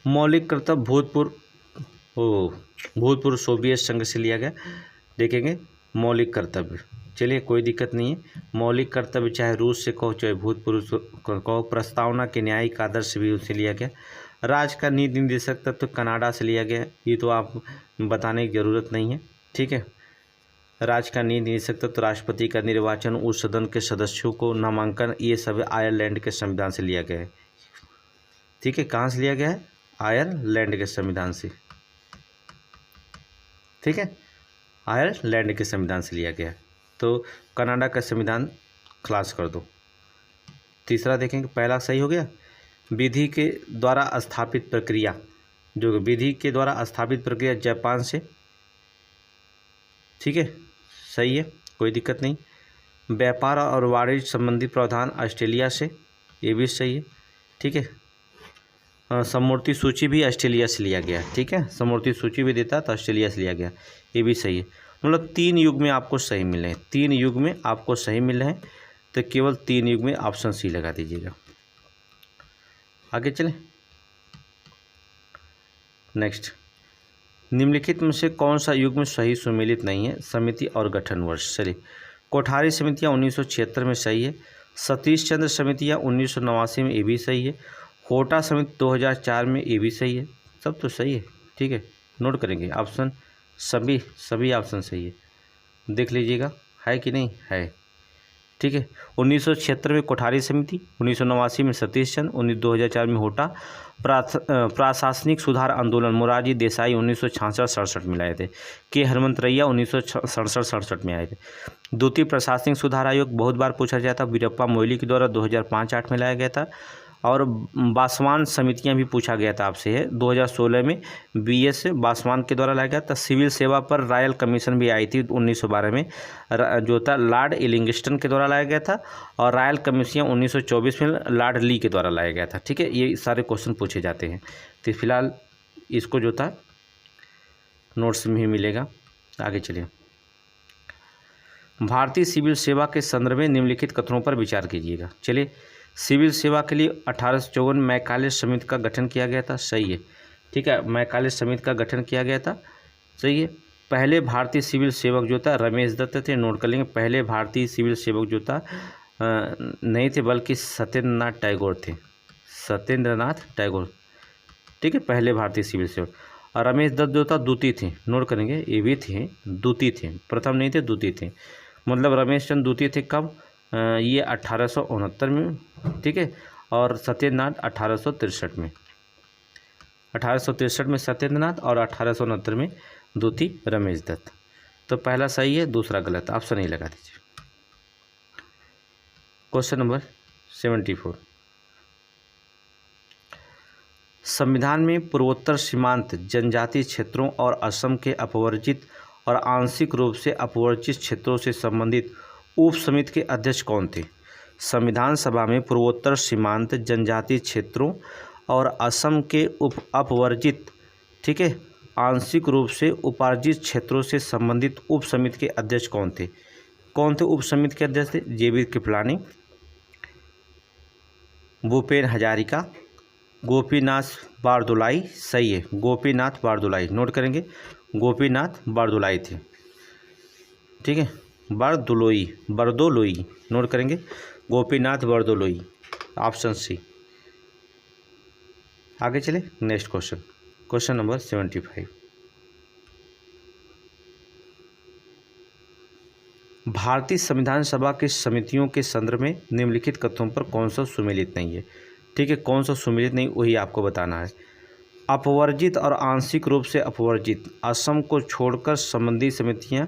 मौलिक कर्तव्य भूतपूर्व सोवियत संघ से लिया गया। देखेंगे मौलिक कर्तव्य, चलिए कोई दिक्कत नहीं है। मौलिक कर्तव्य चाहे रूस से कहो चाहे भूतपूर्व कहो, प्रस्तावना के न्यायिक आदर्श भी उससे लिया गया। राज्य का नीति निर्देशक तत्व कनाडा से लिया गया, ये तो आप बताने की ज़रूरत नहीं है। ठीक है, राज्य का नीति निर्देशक तत्व, राष्ट्रपति का निर्वाचन, उस सदन के सदस्यों को नामांकन, ये सब आयरलैंड के संविधान से लिया गया है। ठीक है, कहाँ से लिया गया है? आयरलैंड के संविधान से। ठीक है, आयरलैंड के संविधान से लिया गया है। तो कनाडा का संविधान खलास कर दो। तीसरा देखेंगे, पहला सही हो गया। विधि के द्वारा स्थापित प्रक्रिया, जो विधि के द्वारा स्थापित प्रक्रिया जापान से। ठीक है, सही है, कोई दिक्कत नहीं। व्यापार और वाणिज्य संबंधी प्रावधान ऑस्ट्रेलिया से, ये भी सही है। ठीक है, समवर्ती सूची भी ऑस्ट्रेलिया से लिया गया। ठीक है, समवर्ती सूची भी देता तो ऑस्ट्रेलिया से लिया गया, ये भी सही है। मतलब 3 युग में आपको सही मिले हैं, 3 युग में आपको सही मिल रहे हैं, तो केवल 3 युग में ऑप्शन सी लगा दीजिएगा। आगे चलें। नेक्स्ट, निम्नलिखित में से कौन सा युग्म सही सुमेलित नहीं है? समिति और गठन वर्ष। चलिए, कोठारी समितियाँ 1976 में सही है। सतीश चंद्र समितियाँ 1989 में, ये भी सही है। कोटा समिति 2004 में, ये भी सही है। सब तो सही है। ठीक है, नोट करेंगे ऑप्शन, सभी ऑप्शन सही है। देख लीजिएगा है कि नहीं है। ठीक है। 1976 में कोठारी समिति, 1989 में सतीश चंद्र, 2004 में होटा। प्रशासनिक सुधार आंदोलन मोरारजी देसाई 1966-67 में लाए थे। के हरमंतरैया 1967-67 में आए थे। द्वितीय प्रशासनिक सुधार आयोग बहुत बार पूछा जाता, वीरप्पा मोइली के द्वारा 2005-8 में लाया गया था। और बासवान समितियां भी पूछा गया था आपसे है, 2016 में BS बासवान के द्वारा लाया गया था। सिविल सेवा पर रॉयल कमीशन भी आई थी 1912 में, जो था लॉर्ड इलिंगस्टन के द्वारा लाया गया था। और रॉयल कमीशन 1924 में लॉर्ड ली के द्वारा लाया गया था। ठीक है, ये सारे क्वेश्चन पूछे जाते हैं। तो फिलहाल इसको जो था नोट्स में ही मिलेगा। आगे चलिए, भारतीय सिविल सेवा के संदर्भ में निम्नलिखित कथनों पर विचार कीजिएगा। चलिए, सिविल सेवा के लिए 1854 मैकाले समिति का गठन किया गया था, सही है। ठीक है, मैकाले समिति का गठन किया गया था, सही है। पहले भारतीय सिविल सेवक जो था रमेश दत्त थे, नोट कर लेंगे। पहले भारतीय सिविल सेवक जो था नहीं थे, बल्कि सत्येंद्रनाथ टैगोर थे, सत्येंद्रनाथ टैगोर। ठीक है, पहले भारतीय सिविल सेवक। और रमेश दत्त जो था द्वितीय थे, नोट करेंगे, ये भी थे द्वितीय थे, प्रथम नहीं थे, द्वितीय थे। मतलब रमेश चंद्र द्वितीय थे कब, ये 1869 में, ठीक है। और सत्येंद्रनाथ 1863 में, 1863 में सत्येंद्रनाथ और 1869 में द्वितीय रमेश दत्त। तो पहला सही है, दूसरा गलत, ऑप्शन नहीं लगा दीजिए। क्वेश्चन नंबर 74, संविधान में पूर्वोत्तर सीमांत जनजातीय क्षेत्रों और असम के अपवर्जित और आंशिक रूप से अपवर्जित क्षेत्रों से संबंधित उप समिति के अध्यक्ष कौन थे। संविधान सभा में पूर्वोत्तर सीमांत जनजातीय क्षेत्रों और असम के अपवर्जित, ठीक है, आंशिक रूप से उपार्जित क्षेत्रों से संबंधित उप समिति के अध्यक्ष कौन थे। कौन थे उप समिति के अध्यक्ष थे, JB कृपलानी, भूपेन हजारिका, गोपीनाथ बारदुलाई, सही है, गोपीनाथ बारदुलाई, नोट करेंगे, गोपीनाथ बारदुलाई थे। ठीक है, बरदोलोई, नोट करेंगे, गोपीनाथ बरदोलोई, ऑप्शन सी। आगे चले नेक्स्ट क्वेश्चन, क्वेश्चन नंबर 75, भारतीय संविधान सभा की समितियों के संदर्भ में निम्नलिखित कथनों पर कौन सा सुमेलित नहीं है। ठीक है, कौन सा सुमेलित नहीं, वही आपको बताना है। अपवर्जित और आंशिक रूप से अपवर्जित असम को छोड़कर संबंधी समितियां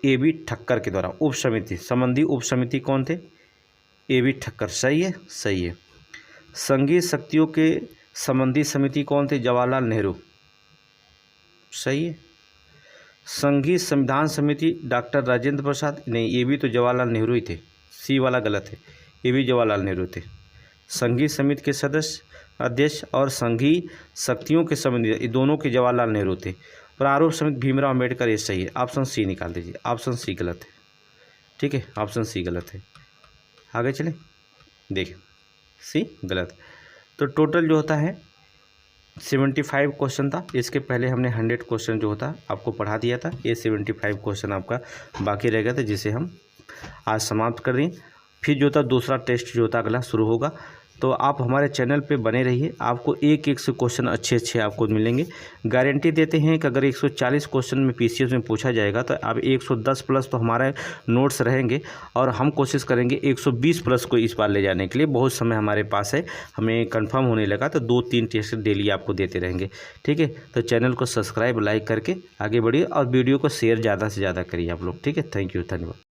AB ठक्कर के द्वारा, उप समिति संबंधी उप समिति कौन थे, AB ठक्कर, सही है, सही है। संघीय शक्तियों के संबंधी समिति कौन थे, जवाहरलाल नेहरू, सही है। संघीय संविधान समिति डॉक्टर राजेंद्र प्रसाद, नहीं, ये भी तो जवाहरलाल नेहरू ही थे, सी वाला गलत है, ये भी जवाहरलाल नेहरू थे। संघीय समिति के सदस्य अध्यक्ष और संघीय शक्तियों के संबंधी, ये दोनों के जवाहरलाल नेहरू थे। प्रारूप समिति भीमराव अम्बेडकर, ये सही है, ऑप्शन सी निकाल दीजिए, ऑप्शन सी गलत है। ठीक है, ऑप्शन सी गलत है। आगे चलें, देखिए सी गलत। तो टोटल जो होता है 75 क्वेश्चन था, इसके पहले हमने 100 क्वेश्चन जो होता आपको पढ़ा दिया था। ये 75 क्वेश्चन आपका बाकी रह गया था, जिसे हम आज समाप्त कर दें। फिर जो था दूसरा टेस्ट जो था अगला शुरू होगा। तो आप हमारे चैनल पे बने रहिए, आपको एक एक से क्वेश्चन अच्छे आपको मिलेंगे। गारंटी देते हैं कि अगर 140 क्वेश्चन में PCS में पूछा जाएगा तो आप 110 प्लस तो हमारे नोट्स रहेंगे, और हम कोशिश करेंगे 120 प्लस को इस बार ले जाने के लिए। बहुत समय हमारे पास है, हमें कंफर्म होने लगा, तो 2-3 टेस्ट डेली आपको देते रहेंगे। ठीक है, तो चैनल को सब्सक्राइब लाइक करके आगे बढ़िए, और वीडियो को शेयर ज़्यादा से ज़्यादा करिए आप लोग। ठीक है, थैंक यू, धन्यवाद।